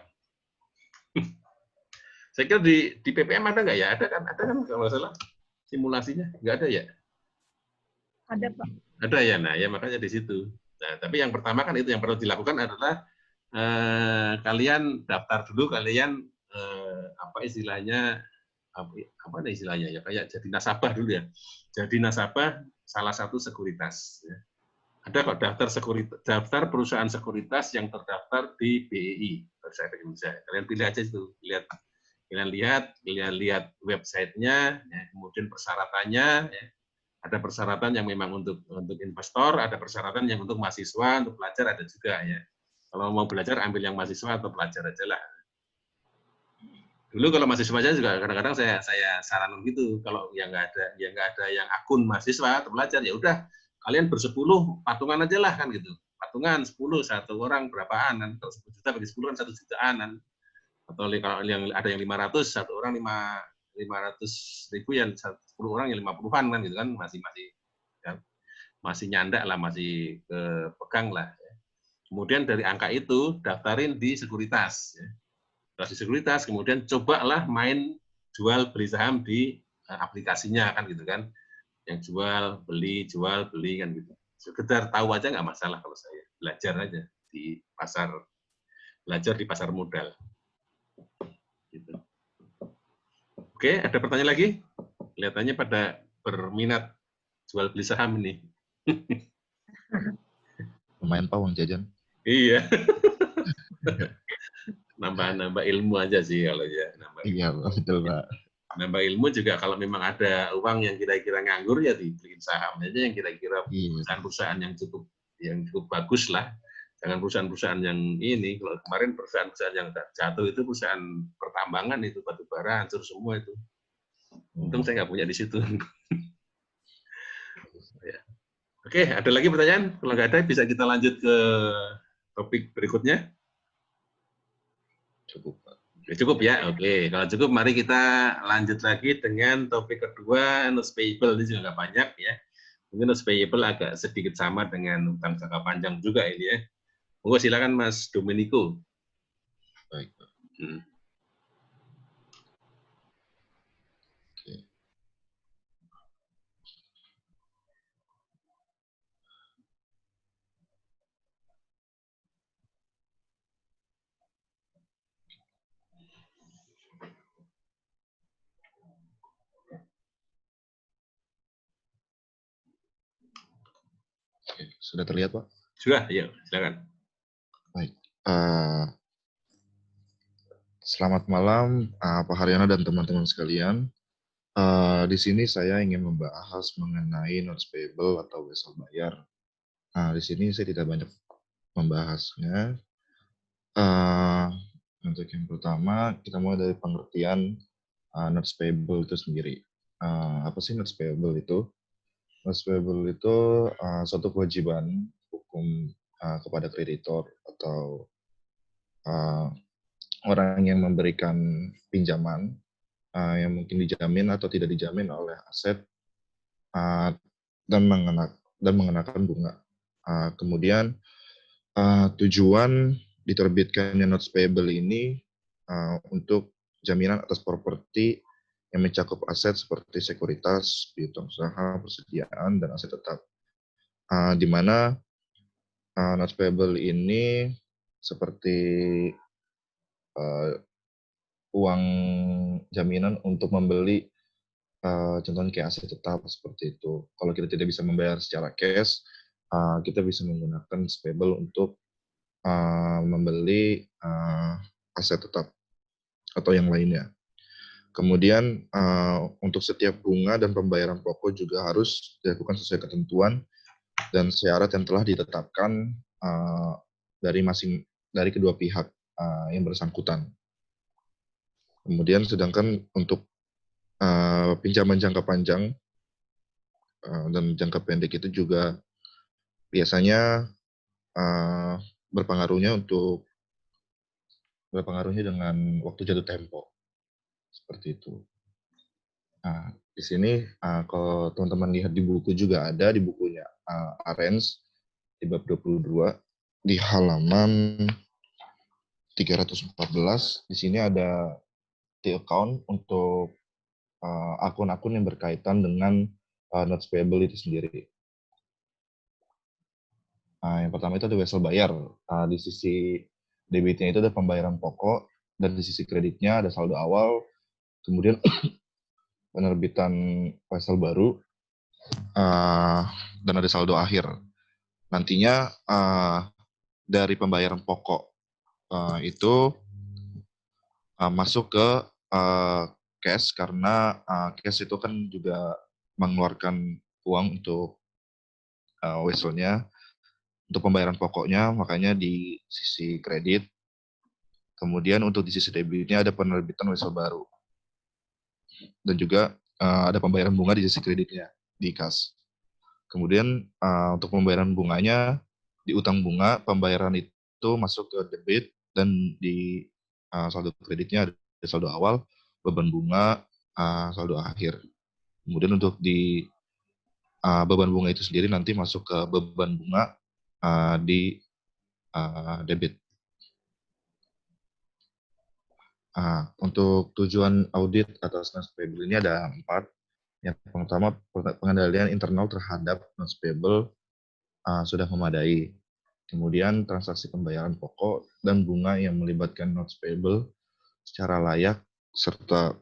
Saya kira di PPM ada nggak ya? Ada kan kalau nggak salah simulasinya nggak ada ya? Ada, Pak. Ada ya, nah ya makanya di situ. Nah, tapi yang pertama kan itu yang perlu dilakukan adalah kalian daftar dulu, kalian apa istilahnya ya, kayak jadi nasabah dulu ya. Jadi nasabah salah satu sekuritas. Ya. Ada kok daftar perusahaan sekuritas yang terdaftar di BEI, Bursa Efek Indonesia. Kalian pilih aja itu, kalian lihat websitenya, ya, kemudian persyaratannya. Ya. Ada persyaratan yang memang untuk investor, ada persyaratan yang untuk mahasiswa, untuk pelajar ada juga ya. Kalau mau belajar ambil yang mahasiswa atau pelajar aja lah. Dulu kalau mahasiswa aja juga kadang-kadang saya saranin gitu, kalau yang nggak ada yang akun mahasiswa atau pelajar ya udah kalian bersepuluh patungan aja lah kan gitu. Patungan 10 satu orang berapaan kan, kalau 10 juta bagi 10 kan 1 jutaan kan. Atau kalau yang ada yang 500 satu orang 500.000 yang 10 orang yang 50-an kan gitu kan, masih nyandak lah, masih kepegang lah. Kemudian dari angka itu daftarin di sekuritas. Di sekuritas, kemudian cobalah main jual beli saham di aplikasinya kan gitu kan, yang jual beli kan gitu. Sekedar tahu aja nggak masalah kalau saya belajar aja belajar di pasar modal. Gitu. Oke, ada pertanyaan lagi? Kelihatannya pada berminat jual beli saham ini. Lumayan Pak uang jajan. Iya. Nambah ilmu aja sih kalau ya. Iya, betul Pak. Nambah ilmu juga kalau memang ada uang yang kira-kira nganggur ya dibeliin saham aja yang kira-kira perusahaan-perusahaan yang cukup bagus lah. Jangan perusahaan-perusahaan yang ini. Kalau kemarin perusahaan-perusahaan yang jatuh itu perusahaan pertambangan itu, batubara hancur semua itu. Untung saya nggak punya di situ. Ya. Oke, ada lagi pertanyaan? Kalau nggak ada bisa kita lanjut ke topik berikutnya. Cukup Pak. Cukup ya, oke. Kalau cukup, mari kita lanjut lagi dengan topik kedua, notes payable. Ini juga nggak banyak ya. Mungkin notes payable agak sedikit sama dengan utang jangka panjang juga ini ya. Monggo silakan Mas Domenico. Baik Pak. Sudah terlihat Pak? Sudah, ya silakan. Baik. Selamat malam Pak Haryono dan teman-teman sekalian. Di sini saya ingin membahas mengenai notes payable atau wesel bayar. Di sini saya tidak banyak membahasnya. Untuk yang pertama, kita mulai dari pengertian notes payable itu sendiri. Apa sih notes payable itu? Notes payable itu suatu kewajiban hukum kepada kreditor atau orang yang memberikan pinjaman yang mungkin dijamin atau tidak dijamin oleh aset dan mengenakan bunga. Kemudian tujuan diterbitkannya notes payable ini untuk jaminan atas properti yang mencakup aset seperti sekuritas, piutang usaha, persediaan, dan aset tetap. Di mana notes payable ini seperti uang jaminan untuk membeli contohnya kayak aset tetap seperti itu. Kalau kita tidak bisa membayar secara cash, kita bisa menggunakan notes payable untuk membeli aset tetap atau yang lainnya. Kemudian untuk setiap bunga dan pembayaran pokok juga harus dilakukan sesuai ketentuan dan syarat yang telah ditetapkan dari kedua pihak yang bersangkutan. Kemudian sedangkan untuk pinjaman jangka panjang dan jangka pendek itu juga biasanya berpengaruhnya dengan waktu jatuh tempo seperti itu. Nah, di sini kalau teman-teman lihat di buku juga ada di bukunya Arens di bab 22 di halaman 314. Di sini ada the account untuk akun-akun yang berkaitan dengan notes payable itu sendiri. Yang pertama itu ada wesel bayar. Di sisi debitnya itu ada pembayaran pokok, dan di sisi kreditnya ada saldo awal, kemudian penerbitan wesel baru, dan ada saldo akhir. Nantinya dari pembayaran pokok itu masuk ke cash, karena cash itu kan juga mengeluarkan uang untuk weselnya untuk pembayaran pokoknya, makanya di sisi kredit. Kemudian untuk di sisi debitnya ada penerbitan wesel baru, dan juga ada pembayaran bunga di sisi kreditnya di kas. Kemudian untuk pembayaran bunganya di utang bunga, pembayaran itu masuk ke debit, dan di saldo kreditnya ada saldo awal, beban bunga, saldo akhir. Kemudian untuk di beban bunga itu sendiri nanti masuk ke beban bunga di debit. Untuk tujuan audit atas notes payable ini ada 4. Yang pertama, pengendalian internal terhadap notes payable sudah memadai. Kemudian transaksi pembayaran pokok dan bunga yang melibatkan notes payable secara layak serta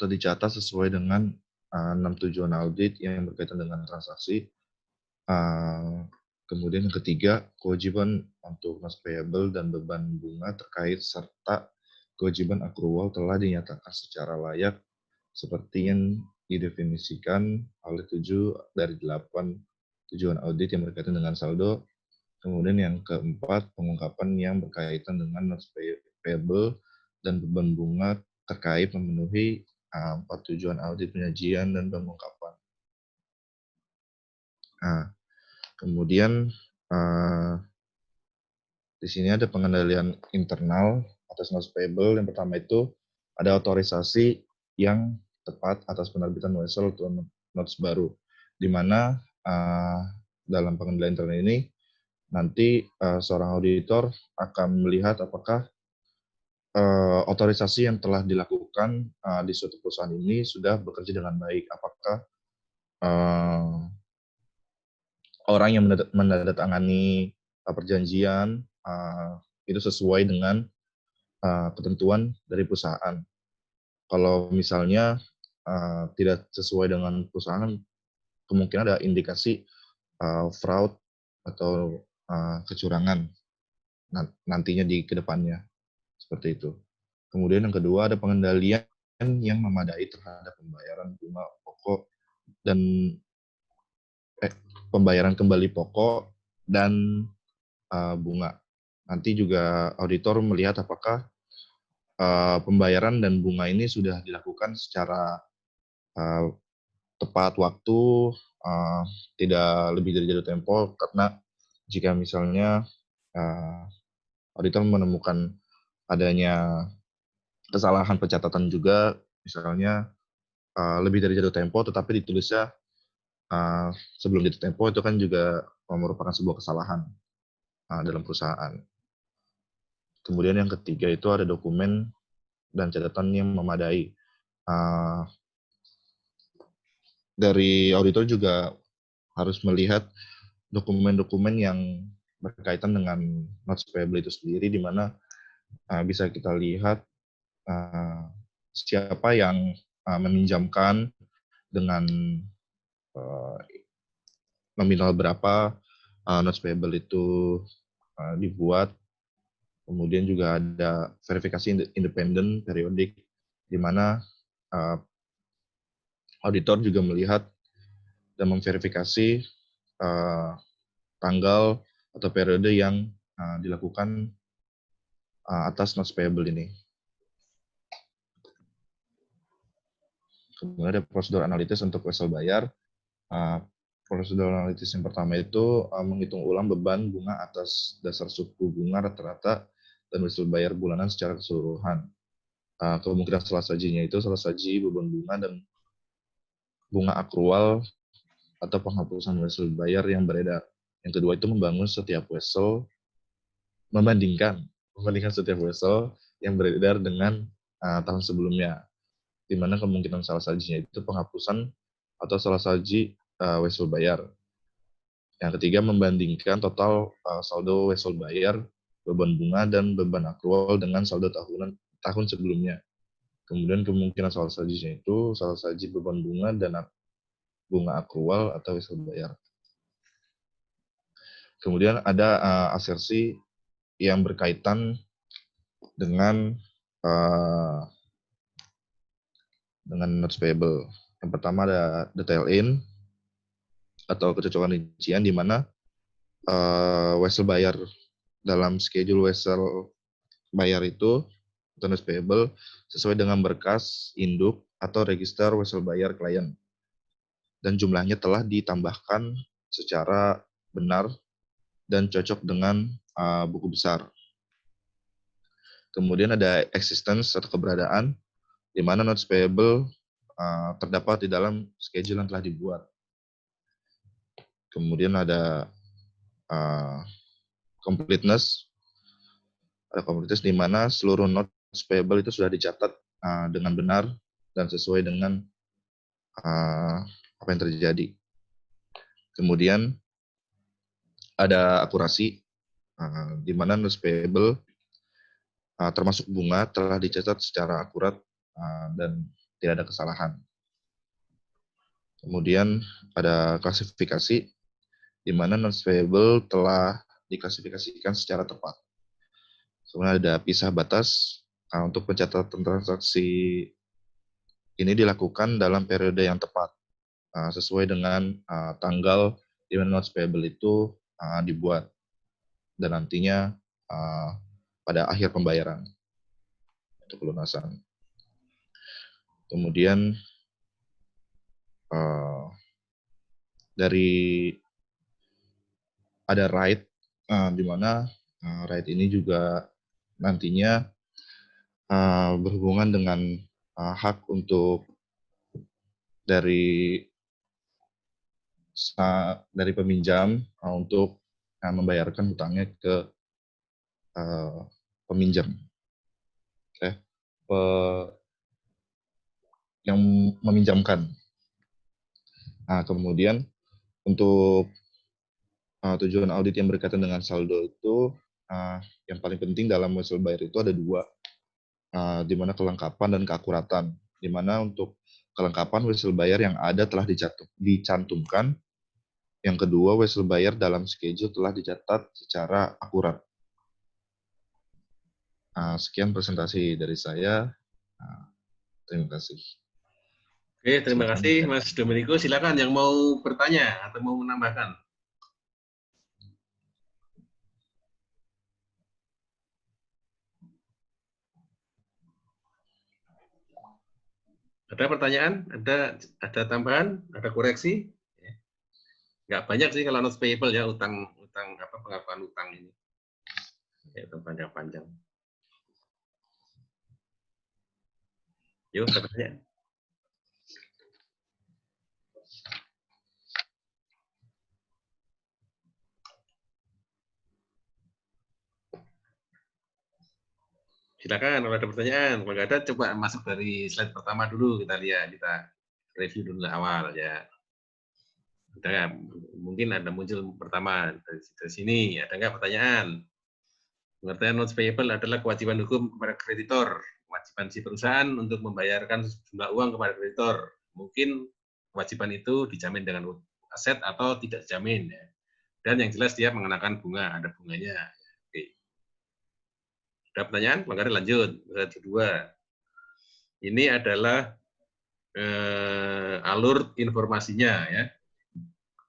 dicatat sesuai dengan 6 tujuan audit yang berkaitan dengan transaksi. Kemudian yang ketiga, kewajiban untuk notes payable dan beban bunga terkait serta kewajiban akrual telah dinyatakan secara layak seperti yang didefinisikan oleh 7 dari 8 tujuan audit yang berkaitan dengan saldo. Kemudian yang keempat, pengungkapan yang berkaitan dengan notes payable dan beban bunga terkait memenuhi 4 tujuan audit penyajian dan pengungkapan. Kemudian di sini ada pengendalian internal atas notes payable. Yang pertama itu ada otorisasi yang tepat atas penerbitan wesel atau notes baru, di mana dalam pengendalian internal ini nanti seorang auditor akan melihat apakah otorisasi yang telah dilakukan di suatu perusahaan ini sudah bekerja dengan baik, apakah orang yang menandatangani perjanjian itu sesuai dengan ketentuan dari perusahaan. Kalau misalnya tidak sesuai dengan perusahaan, kemungkinan ada indikasi fraud atau kecurangan nantinya di kedepannya, seperti itu. Kemudian yang kedua ada pengendalian yang memadai terhadap pembayaran bunga pokok dan pembayaran kembali pokok dan bunga. Nanti juga auditor melihat apakah pembayaran dan bunga ini sudah dilakukan secara tepat waktu, tidak lebih dari jatuh tempo, karena jika misalnya auditor menemukan adanya kesalahan pencatatan juga, misalnya lebih dari jatuh tempo tetapi ditulisnya sebelum jatuh tempo itu kan juga merupakan sebuah kesalahan dalam perusahaan. Kemudian yang ketiga itu ada dokumen dan catatan yang memadai. Dari auditor juga harus melihat dokumen-dokumen yang berkaitan dengan notes payable itu sendiri, di mana bisa kita lihat siapa yang meminjamkan dengan nominal berapa notes payable itu dibuat. Kemudian juga ada verifikasi independen periodik, di mana auditor juga melihat dan memverifikasi tanggal atau periode yang dilakukan atas notes payable ini. Kemudian ada prosedur analitis untuk wesel bayar. Prosedur analitis yang pertama itu menghitung ulang beban bunga atas dasar suku bunga rata-rata dan wesel bayar bulanan secara keseluruhan. Kemungkinan salah sajinya itu salah saji beban bunga dan bunga akrual atau penghapusan wesel bayar yang beredar. Yang kedua itu membangun setiap wesel, membandingkan setiap wesel yang beredar dengan tahun sebelumnya, di mana kemungkinan salah sajinya itu penghapusan atau salah saji wesel bayar. Yang ketiga membandingkan total saldo wesel bayar, beban bunga dan beban akrual dengan saldo tahun sebelumnya. Kemudian kemungkinan salah sajinya itu salah saji beban bunga dan bunga akrual atau wesel bayar. Kemudian ada asersi yang berkaitan dengan notes payable. Yang pertama ada detail in atau kecocokan rincian, di mana wesel bayar dalam schedule wesel bayar itu atau notes payable sesuai dengan berkas induk atau register wesel bayar klien, dan jumlahnya telah ditambahkan secara benar dan cocok dengan buku besar. Kemudian ada existence atau keberadaan, di mana notes payable terdapat di dalam schedule yang telah dibuat. Kemudian ada completeness, di mana seluruh notes payable itu sudah dicatat dengan benar dan sesuai dengan apa yang terjadi. Kemudian ada akurasi, di mana notes payable termasuk bunga telah dicatat secara akurat dan tidak ada kesalahan. Kemudian ada klasifikasi, di mana notes payable telah diklasifikasikan secara tepat. Kemudian ada pisah batas, untuk pencatatan transaksi ini dilakukan dalam periode yang tepat, sesuai dengan tanggal di mana notes payable itu dibuat, dan nantinya pada akhir pembayaran untuk pelunasan. Kemudian dari ada right, di mana right ini juga nantinya berhubungan dengan hak untuk dari peminjam untuk membayarkan hutangnya ke peminjam, yang meminjamkan. Nah, kemudian untuk tujuan audit yang berkaitan dengan saldo itu, yang paling penting dalam wesel bayar itu ada dua, di mana kelengkapan dan keakuratan. Di mana untuk kelengkapan wesel bayar yang ada telah dicantumkan. Yang kedua, wesel bayar dalam schedule telah dicatat secara akurat. Sekian presentasi dari saya. Terima kasih. Oke, terima kasih Mas Domenico. Silakan yang mau bertanya atau mau menambahkan. Ada pertanyaan? Ada tambahan? Ada koreksi? Nggak banyak sih kalau notes payable ya, pengakuan utang ini. Ya, itu panjang-panjang. Yuk, pertanyaan. Silakan kalau ada pertanyaan. Kalau nggak ada, coba masuk dari slide pertama dulu, kita lihat, kita review dulu awal ya. Ada nggak? Mungkin ada muncul pertama dari sini. Ada nggak pertanyaan? Pengertian notes payable adalah kewajiban hukum kepada kreditor, kewajiban si perusahaan untuk membayarkan sejumlah uang kepada kreditor. Mungkin kewajiban itu dijamin dengan aset atau tidak dijamin. Ya. Dan yang jelas dia mengenakan bunga, ada bunganya. Oke. Ada pertanyaan? Makanya lanjut. Slide kedua. Ini adalah alur informasinya ya.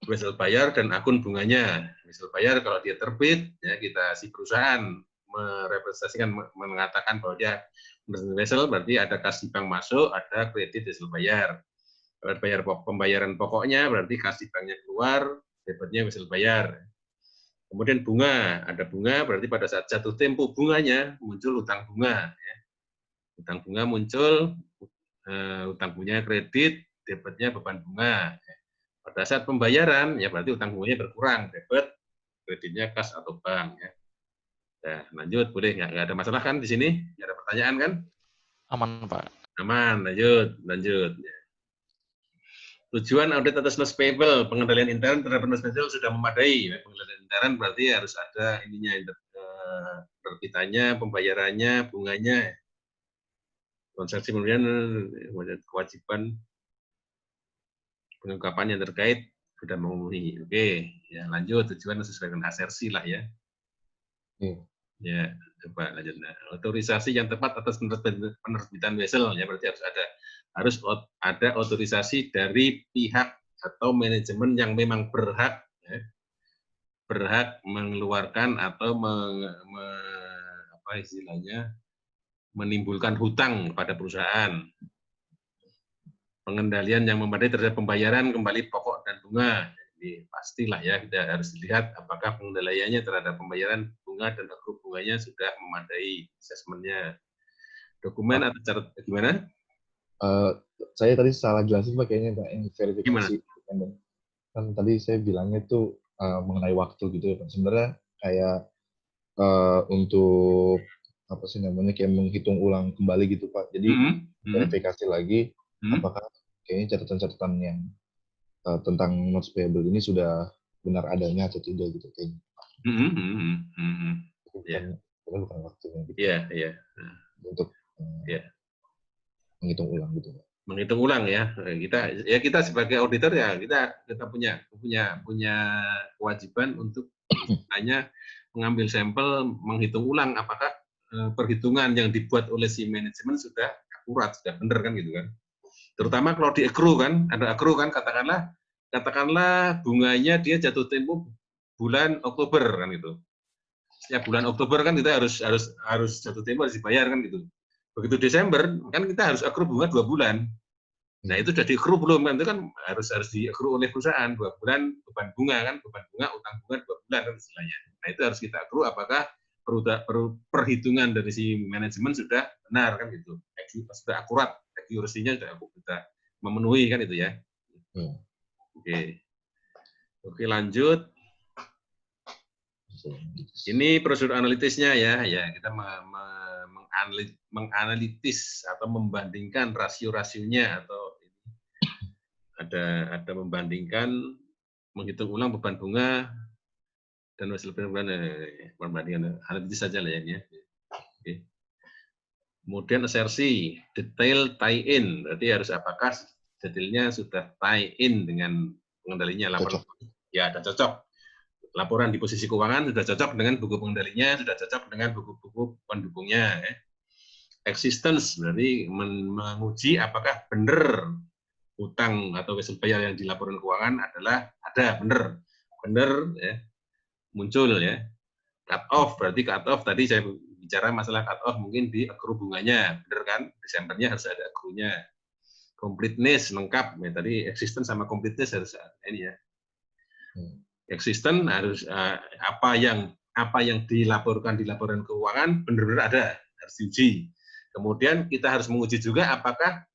Wesel bayar dan akun bunganya. Wesel bayar kalau dia terbit, ya kita si perusahaan merepresentasikan, mengatakan bahwa dia wesel, berarti ada kasih bank masuk, ada kredit wesel bayar. Kalau bayar pembayaran pokoknya, berarti kasih banknya keluar, debitnya wesel bayar. Kemudian bunga, ada bunga, berarti pada saat jatuh tempo bunganya muncul utang bunga. Ya. Utang bunga muncul, utang bunganya kredit, debitnya beban bunga. Ya. Pada saat pembayaran, ya berarti utang bunganya berkurang, debit, kreditnya kas atau bank. Ya. Nah, lanjut, boleh nggak ada masalah kan di sini? Nggak ada pertanyaan kan? Aman, Pak. Aman, lanjut. Ya. Tujuan audit atas notes payable, pengendalian intern terhadap notes payable sudah memadai. Ya. Pengendalian intern berarti harus ada ininya, terbitannya, pembayarannya, bunganya. Transaksi kemudian kewajiban pengungkapan yang terkait sudah memenuhi. Oke, ya lanjut, tujuan sesuai dengan asersi lah ya. Ya, coba lanjut. Nah, otorisasi yang tepat atas penerbitan wesel ya berarti harus ada otorisasi dari pihak atau manajemen yang memang berhak ya, berhak mengeluarkan atau apa istilahnya menimbulkan hutang pada perusahaan. Pengendalian yang memadai terhadap pembayaran kembali pokok dan bunga. Jadi pastilah ya kita harus lihat apakah pengendaliannya terhadap pembayaran bunga dan akru bunganya sudah memadai asesmennya. Dokumen atau cara gimana? Saya tadi salah jelasin Pak kayaknya Pak, yang verifikasi. Kan tadi saya bilangnya tuh mengenai waktu gitu ya Pak. Sebenarnya kayak untuk apa sih namanya kayak menghitung ulang kembali gitu Pak. Jadi verifikasi lagi apakah kayaknya catatan-catatan yang tentang notes payable ini sudah benar adanya atau tidak gitu kayaknya. Bukan waktunya gitu. Iya. Untuk menghitung ulang gitu. Menghitung ulang ya. Kita sebagai auditor ya kita punya kewajiban untuk hanya mengambil sampel, menghitung ulang apakah perhitungan yang dibuat oleh si manajemen sudah akurat, sudah benar kan gitu kan. Terutama kalau di accrue kan, ada accrue kan katakanlah bunganya dia jatuh tempo bulan Oktober kan gitu. Setiap bulan Oktober kan kita harus jatuh tempo harus dibayar kan gitu. Begitu Desember kan kita harus accrue bunga 2 bulan. Nah itu sudah di accrue belum kan? Itu kan harus di accrue oleh perusahaan 2 bulan beban bunga kan, beban bunga utang bunga 2 bulan kan istilahnya. Nah itu harus kita accrue apakah perhitungan dari si manajemen sudah benar kan gitu, sudah akurat, accuracy-nya sudah memenuhi kan itu ya. Oke lanjut. Ini prosedur analitisnya ya kita menganalitis atau membandingkan rasio-rasionya atau ada membandingkan, menghitung ulang beban bunga dan hasil perbandingan analitis saja lah ya. Oke. Kemudian asersi, detail tie-in, berarti harus apakah detailnya sudah tie-in dengan pengendalinya laporan. Ya, sudah cocok. Laporan di posisi keuangan sudah cocok dengan buku pengendalinya, sudah cocok dengan buku-buku pendukungnya. Existence, berarti menguji apakah benar utang atau wesel bayar yang di laporan keuangan adalah ada, benar ya, muncul ya. Cut off, berarti cut off tadi saya bicara masalah cut off mungkin di accrue bunganya, benar kan? Desembernya harus ada accrue-nya. Completeness lengkap ya, tadi existence sama completeness harus ada ini ya. Existence harus apa yang dilaporkan di laporan keuangan benar-benar ada, harus diuji. Kemudian kita harus menguji juga apakah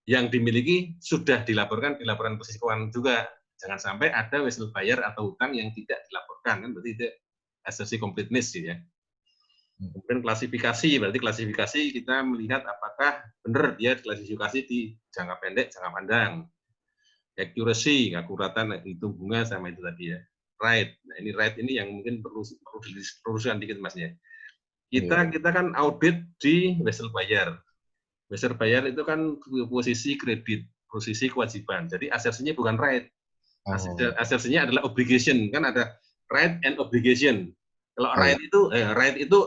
yang dimiliki sudah dilaporkan di laporan posisi keuangan juga. Jangan sampai ada wesel bayar atau utang yang tidak dilaporkan kan, berarti itu asasi completeness ya. Kemudian klasifikasi, berarti klasifikasi kita melihat apakah benar dia klasifikasi di jangka pendek, jangka panjang. Accuracy, akuratan, hitung bunga sama itu tadi ya. Right, nah ini right ini yang mungkin perlu diluruskan dikit Mas ya. Kita kan audit di vessel buyer. Vessel buyer itu kan posisi kredit, posisi kewajiban. Jadi asersinya bukan right. Asersinya adalah obligation, kan ada right and obligation. Kalau right itu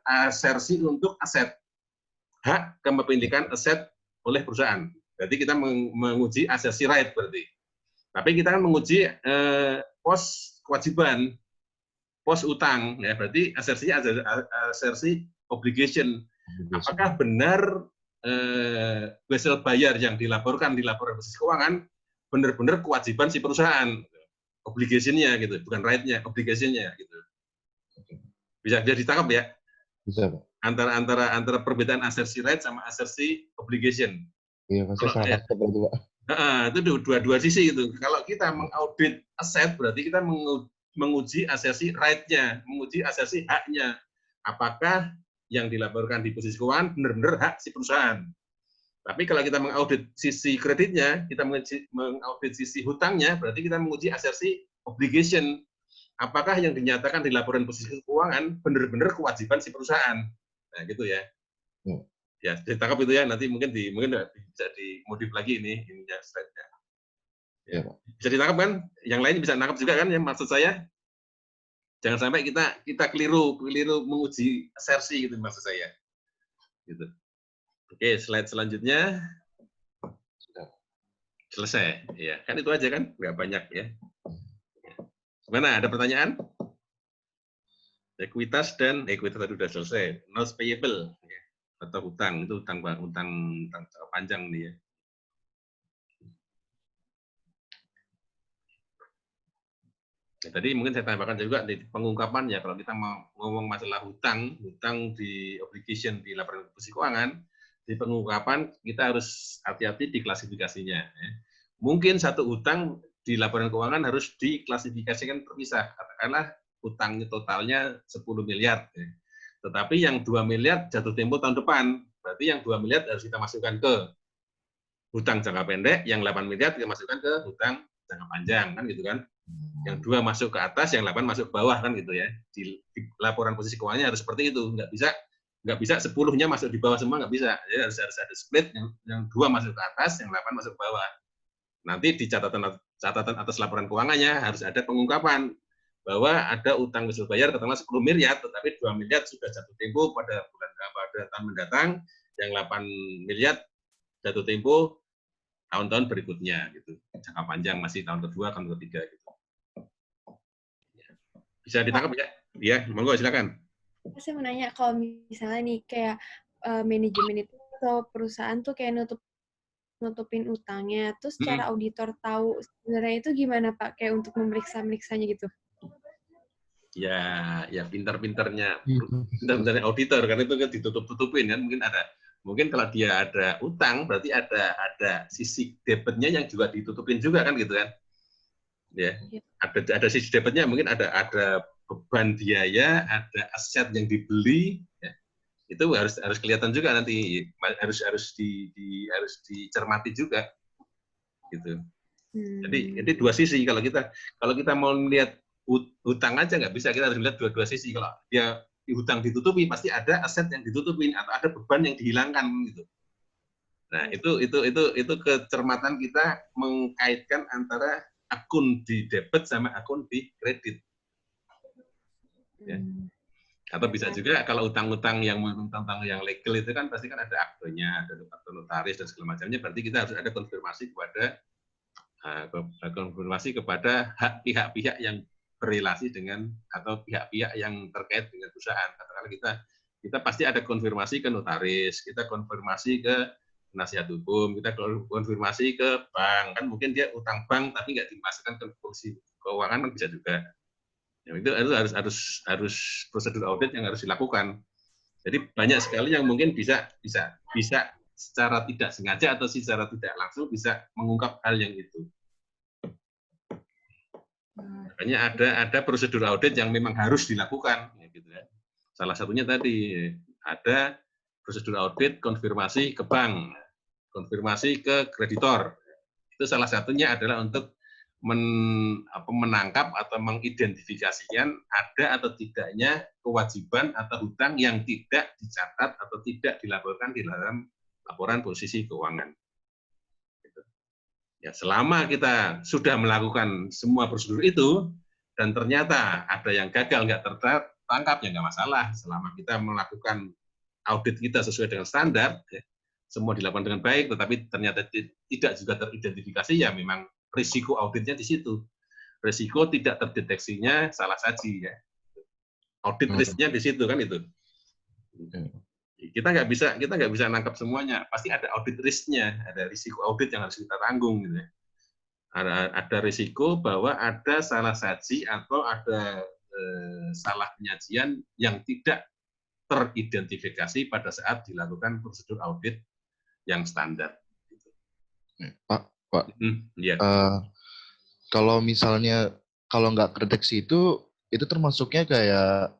asersi untuk aset, hak kepemilikan aset oleh perusahaan. Berarti kita menguji asersi right berarti. Tapi kita kan menguji pos kewajiban, pos utang, ya berarti asersinya asersi obligation. Apakah benar vessel buyer yang dilaporkan di laporan posisi keuangan benar-benar kewajiban si perusahaan, obligation-nya gitu, bukan right-nya, obligation-nya gitu. Bisa ditangkap ya? Bisa, Pak. Antara perbedaan asersi right sama asersi obligation. Iya, pasti sangat seperti Pak. Itu dua sisi gitu. Kalau kita mengaudit aset, berarti kita menguji asersi right-nya, menguji asersi haknya. Apakah yang dilaporkan di posisi keuangan benar-benar hak si perusahaan? Tapi kalau kita mengaudit sisi kreditnya, kita mengaudit sisi hutangnya, berarti kita menguji asersi obligation. Apakah yang dinyatakan di laporan posisi keuangan benar-benar kewajiban si perusahaan? Nah, gitu ya. Ya, ditangkap itu ya. Nanti mungkin bisa dimodif lagi ininya slide-nya. Ya. Bisa ditangkap kan? Yang lain bisa nangkap juga kan? Yang maksud saya, jangan sampai kita keliru menguji asersi gitu maksud saya. Gitu. Oke, slide selanjutnya. Selesai. Ya, kan itu aja kan? Nggak banyak ya. Gimana? Ada pertanyaan? Ekuitas tadi sudah selesai. Notes payable ya. Atau hutang, itu hutang panjang nih ya. Ya, tadi mungkin saya tambahkan juga di pengungkapan ya, kalau kita mau ngomong masalah hutang di obligation di laporan posisi keuangan, di pengungkapan kita harus hati-hati di klasifikasinya. Ya. Mungkin satu hutang di laporan keuangan harus diklasifikasikan terpisah, katakanlah hutangnya totalnya 10 miliar. Ya. Tetapi yang 2 miliar jatuh tempo tahun depan, berarti yang 2 miliar harus kita masukkan ke hutang jangka pendek, yang 8 miliar kita masukkan ke hutang jangka panjang, kan gitu kan. Yang 2 masuk ke atas, yang 8 masuk ke bawah, kan gitu ya. Di laporan posisi keuangannya harus seperti itu, nggak bisa 10-nya masuk di bawah semua, nggak bisa. Jadi harus ada split, yang 2 masuk ke atas, yang 8 masuk ke bawah. Nanti di catatan atas laporan keuangannya harus ada pengungkapan bahwa ada utang wajib bayar katakanlah 10 miliar, tetapi 2 miliar sudah jatuh tempo pada tahun mendatang, yang 8 miliar jatuh tempo tahun-tahun berikutnya gitu. Jangka panjang masih tahun kedua, tahun ketiga gitu. Bisa ditangkap ya? Iya, monggo silakan. Saya mau nanya, kalau misalnya nih kayak manajemen itu atau perusahaan tuh kayak nutupin utangnya, terus cara auditor tahu sebenarnya itu gimana Pak? Kayak untuk memeriksa-meriksanya gitu. Ya pintar-pintarnya auditor, karena itu kan ditutup-tutupin kan, mungkin kalau dia ada utang berarti ada sisi debitnya yang juga ditutupin juga kan gitu kan. Ya. Ada sisi debitnya, mungkin ada beban biaya, ada aset yang dibeli ya. Itu harus kelihatan juga nanti, harus dicermati juga. Gitu. Jadi dua sisi, kalau kita mau melihat hutang aja nggak bisa, kita harus melihat dua sisi. Kalau dia hutang ditutupi, pasti ada aset yang ditutupin atau ada beban yang dihilangkan gitu. Nah, itu kecermatan kita mengkaitkan antara akun di debit sama akun di kredit. Ya. Atau bisa juga kalau utang-utang yang legal itu kan pasti kan ada aktenya, ada akte notaris dan segala macamnya, berarti kita harus ada konfirmasi kepada pihak-pihak yang berrelasi dengan atau pihak-pihak yang terkait dengan perusahaan. Katakanlah kita pasti ada konfirmasi ke notaris, kita konfirmasi ke penasihat hukum, kita konfirmasi ke bank. Kan mungkin dia utang bank tapi nggak dimasukkan ke posisi keuangan, kan bisa juga. Ya, itu harus prosedur audit yang harus dilakukan. Jadi banyak sekali yang mungkin bisa secara tidak sengaja atau secara tidak langsung bisa mengungkap hal yang itu. Makanya ada prosedur audit yang memang harus dilakukan, gitu ya. Salah satunya tadi ada prosedur audit konfirmasi ke bank, konfirmasi ke kreditor. Itu salah satunya adalah untuk menangkap atau mengidentifikasikan ada atau tidaknya kewajiban atau hutang yang tidak dicatat atau tidak dilaporkan di dalam laporan posisi keuangan. Ya, selama kita sudah melakukan semua prosedur itu dan ternyata ada yang gagal nggak tertangkap, ya nggak masalah. Selama kita melakukan audit kita sesuai dengan standar, ya, semua dilakukan dengan baik, tetapi ternyata tidak juga teridentifikasi, ya memang risiko auditnya di situ. Risiko tidak terdeteksinya salah saji, ya. Audit risknya di situ kan itu. Kita nggak bisa nangkap semuanya. Pasti ada audit risknya, ada risiko audit yang harus kita tanggung, gitu ya. Ada risiko bahwa ada salah saji atau ada salah penyajian yang tidak teridentifikasi pada saat dilakukan prosedur audit yang standar. Pak, ya. Kalau misalnya kalau nggak terdeteksi itu termasuknya kayak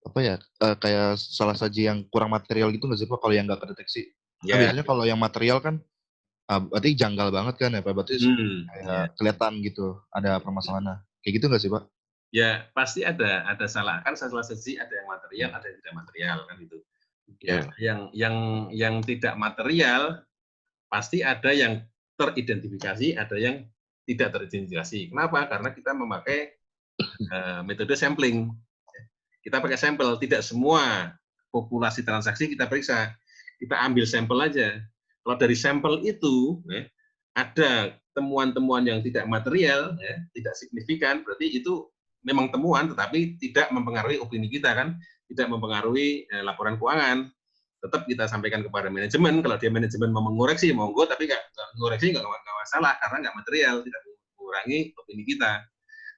apa ya? Kayak salah saji yang kurang material gitu nggak sih Pak? Kalau yang nggak terdeteksi? Ya. Kan biasanya kalau yang material kan berarti janggal banget kan ya Pak? Berarti kayak kelihatan gitu ada permasalahan. Kayak gitu nggak sih Pak? Ya pasti ada salah, kan salah saji ada yang material, ada yang tidak material kan itu. Ya, yang tidak material pasti ada yang teridentifikasi, ada yang tidak teridentifikasi. Kenapa? Karena kita memakai metode sampling. Kita pakai sampel, tidak semua populasi transaksi kita periksa. Kita ambil sampel aja. Kalau dari sampel itu ada temuan-temuan yang tidak material, tidak signifikan, berarti itu memang temuan, tetapi tidak mempengaruhi opini kita kan, tidak mempengaruhi laporan keuangan. Tetap kita sampaikan kepada manajemen. Kalau dia manajemen mau mengoreksi, monggo, tapi nggak mengoreksi nggak masalah karena nggak material, tidak mengurangi opini kita.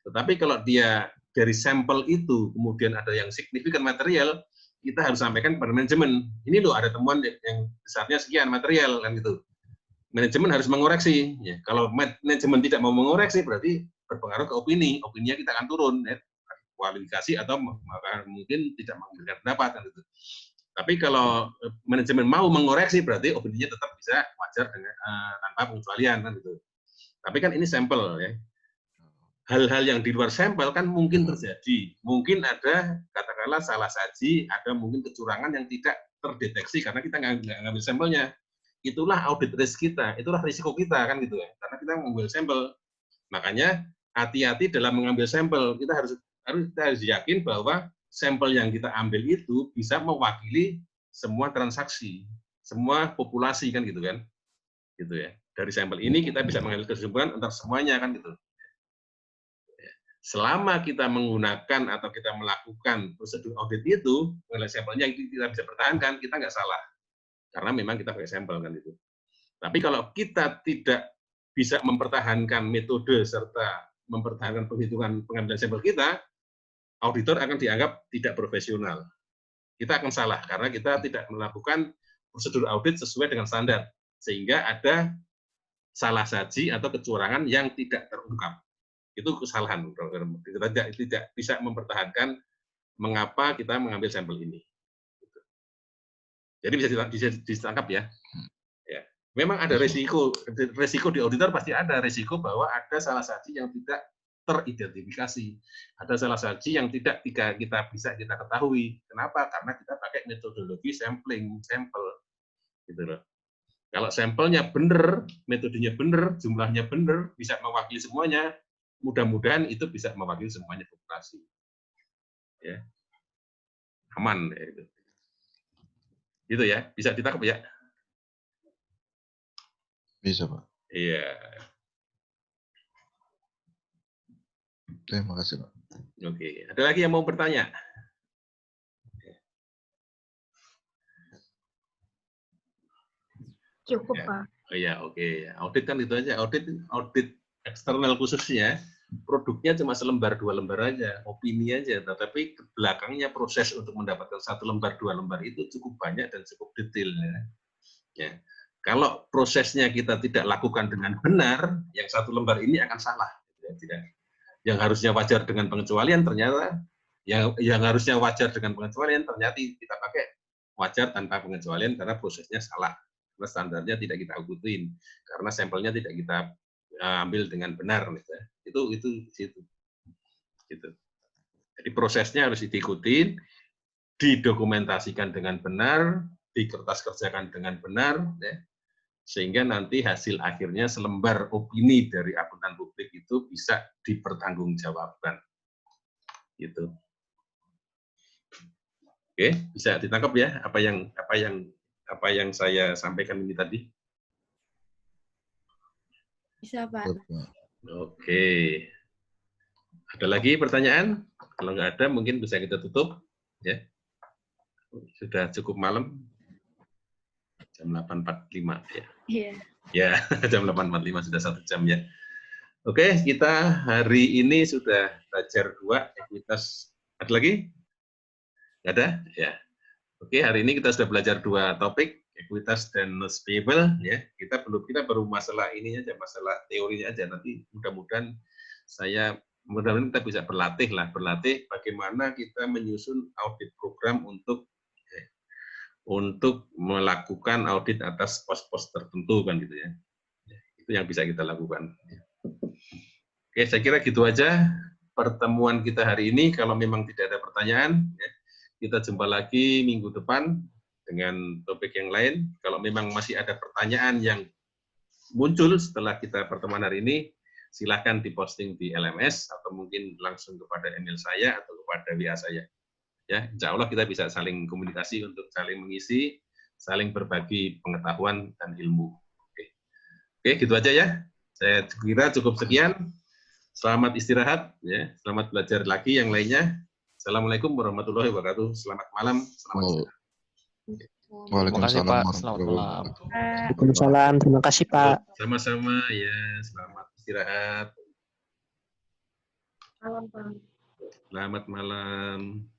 Tetapi kalau dia dari sampel itu kemudian ada yang signifikan material, kita harus sampaikan kepada manajemen. Ini loh ada temuan yang besarnya sekian material kan gitu. Manajemen harus mengoreksi. Ya, kalau manajemen tidak mau mengoreksi berarti berpengaruh ke opini. Opininya kita akan turun, kualifikasi atau mungkin tidak memberikan pendapat kan gitu. Tapi kalau manajemen mau mengoreksi berarti opininya tetap bisa wajar dengan tanpa pengecualian kan gitu. Tapi kan ini sampel ya. Hal-hal yang di luar sampel kan mungkin terjadi. Mungkin ada katakanlah salah saji, ada mungkin kecurangan yang tidak terdeteksi karena kita nggak ngambil sampelnya. Itulah audit risk kita, itulah risiko kita kan gitu ya. Karena kita mengambil sampel. Makanya hati-hati dalam mengambil sampel. Kita harus yakin bahwa sampel yang kita ambil itu bisa mewakili semua transaksi, semua populasi kan gitu kan. Gitu ya. Dari sampel ini kita bisa mengambil kesimpulan untuk semuanya kan gitu. Selama kita menggunakan atau kita melakukan prosedur audit itu, mengenai sampelnya kita bisa pertahankan, kita nggak salah. Karena memang kita pakai sampel kan itu. Tapi kalau kita tidak bisa mempertahankan metode serta mempertahankan penghitungan pengambilan sampel kita, auditor akan dianggap tidak profesional. Kita akan salah karena kita tidak melakukan prosedur audit sesuai dengan standar. Sehingga ada salah saji atau kecurangan yang tidak terungkap. Itu kesalahan, kita tidak bisa mempertahankan mengapa kita mengambil sampel ini. Jadi bisa ditangkap ya. Ya. Memang ada resiko di auditor pasti ada resiko bahwa ada salah saji yang tidak teridentifikasi, ada salah saji yang tidak kita bisa kita ketahui. Kenapa? Karena kita pakai metodologi sampling, sampel, gitu loh. Kalau sampelnya benar, metodenya benar, jumlahnya benar, bisa mewakili semuanya. Mudah-mudahan itu bisa mewakili semuanya populasi. Ya. Aman ya itu. Gitu ya, bisa ditangkap ya? Bisa, Pak. Iya. Terima kasih, Pak. Oke, ada lagi yang mau bertanya? Cukup, Ya. Pak. Oh iya, oke. Audit kan itu aja, audit eksternal khususnya, produknya cuma selembar 2 lembar aja, opini aja, tetapi belakangnya proses untuk mendapatkan 1 lembar 2 lembar itu cukup banyak dan cukup detail. Ya. Kalau prosesnya kita tidak lakukan dengan benar, yang 1 lembar ini akan salah. Tidak. Yang harusnya wajar dengan pengecualian ternyata yang harusnya wajar dengan pengecualian ternyata kita pakai wajar tanpa pengecualian karena prosesnya salah. Karena standarnya tidak kita ikutin, karena sampelnya tidak kita ambil dengan benar. Itu gitu. Jadi prosesnya harus diikutin, didokumentasikan dengan benar, dikertas kerjakan dengan benar, ya, sehingga nanti hasil akhirnya selembar opini dari akuntan publik itu bisa dipertanggungjawabkan. Gitu. Oke, bisa ditangkap ya apa yang saya sampaikan ini tadi? Bisa, Pak. Oke. Ada lagi pertanyaan? Kalau nggak ada, mungkin bisa kita tutup. Ya. Sudah cukup malam. Jam 8.45 ya. Iya. Ya, jam 8.45 sudah 1 jam ya. Oke, kita hari ini sudah belajar 2 ekuitas. Ada lagi? Nggak ada? Ya. Oke, hari ini kita sudah belajar 2 topik, ekuitas dan notes payable. Ya, kita baru masalah ini aja, masalah teorinya aja. Nanti mudah-mudahan kita bisa berlatih bagaimana kita menyusun audit program untuk melakukan audit atas pos-pos tertentu kan gitu ya. Itu yang bisa kita lakukan. Oke, saya kira gitu aja pertemuan kita hari ini. Kalau memang tidak ada pertanyaan, ya, kita jumpa lagi minggu depan dengan topik yang lain. Kalau memang masih ada pertanyaan yang muncul setelah kita pertemuan hari ini, silahkan diposting di LMS atau mungkin langsung kepada email saya atau kepada WA saya. Ya, insya Allah kita bisa saling komunikasi untuk saling mengisi, saling berbagi pengetahuan dan ilmu. Oke, gitu aja ya. Saya kira cukup sekian. Selamat istirahat, ya. Selamat belajar lagi yang lainnya. Assalamualaikum warahmatullahi wabarakatuh. Selamat malam. Selamat istirahat. Waalaikumsalam warahmatullahi wabarakatuh. Waalaikumsalam. Terima kasih, Pak. Sama-sama ya. Selamat istirahat. Malam, Pak. Selamat malam.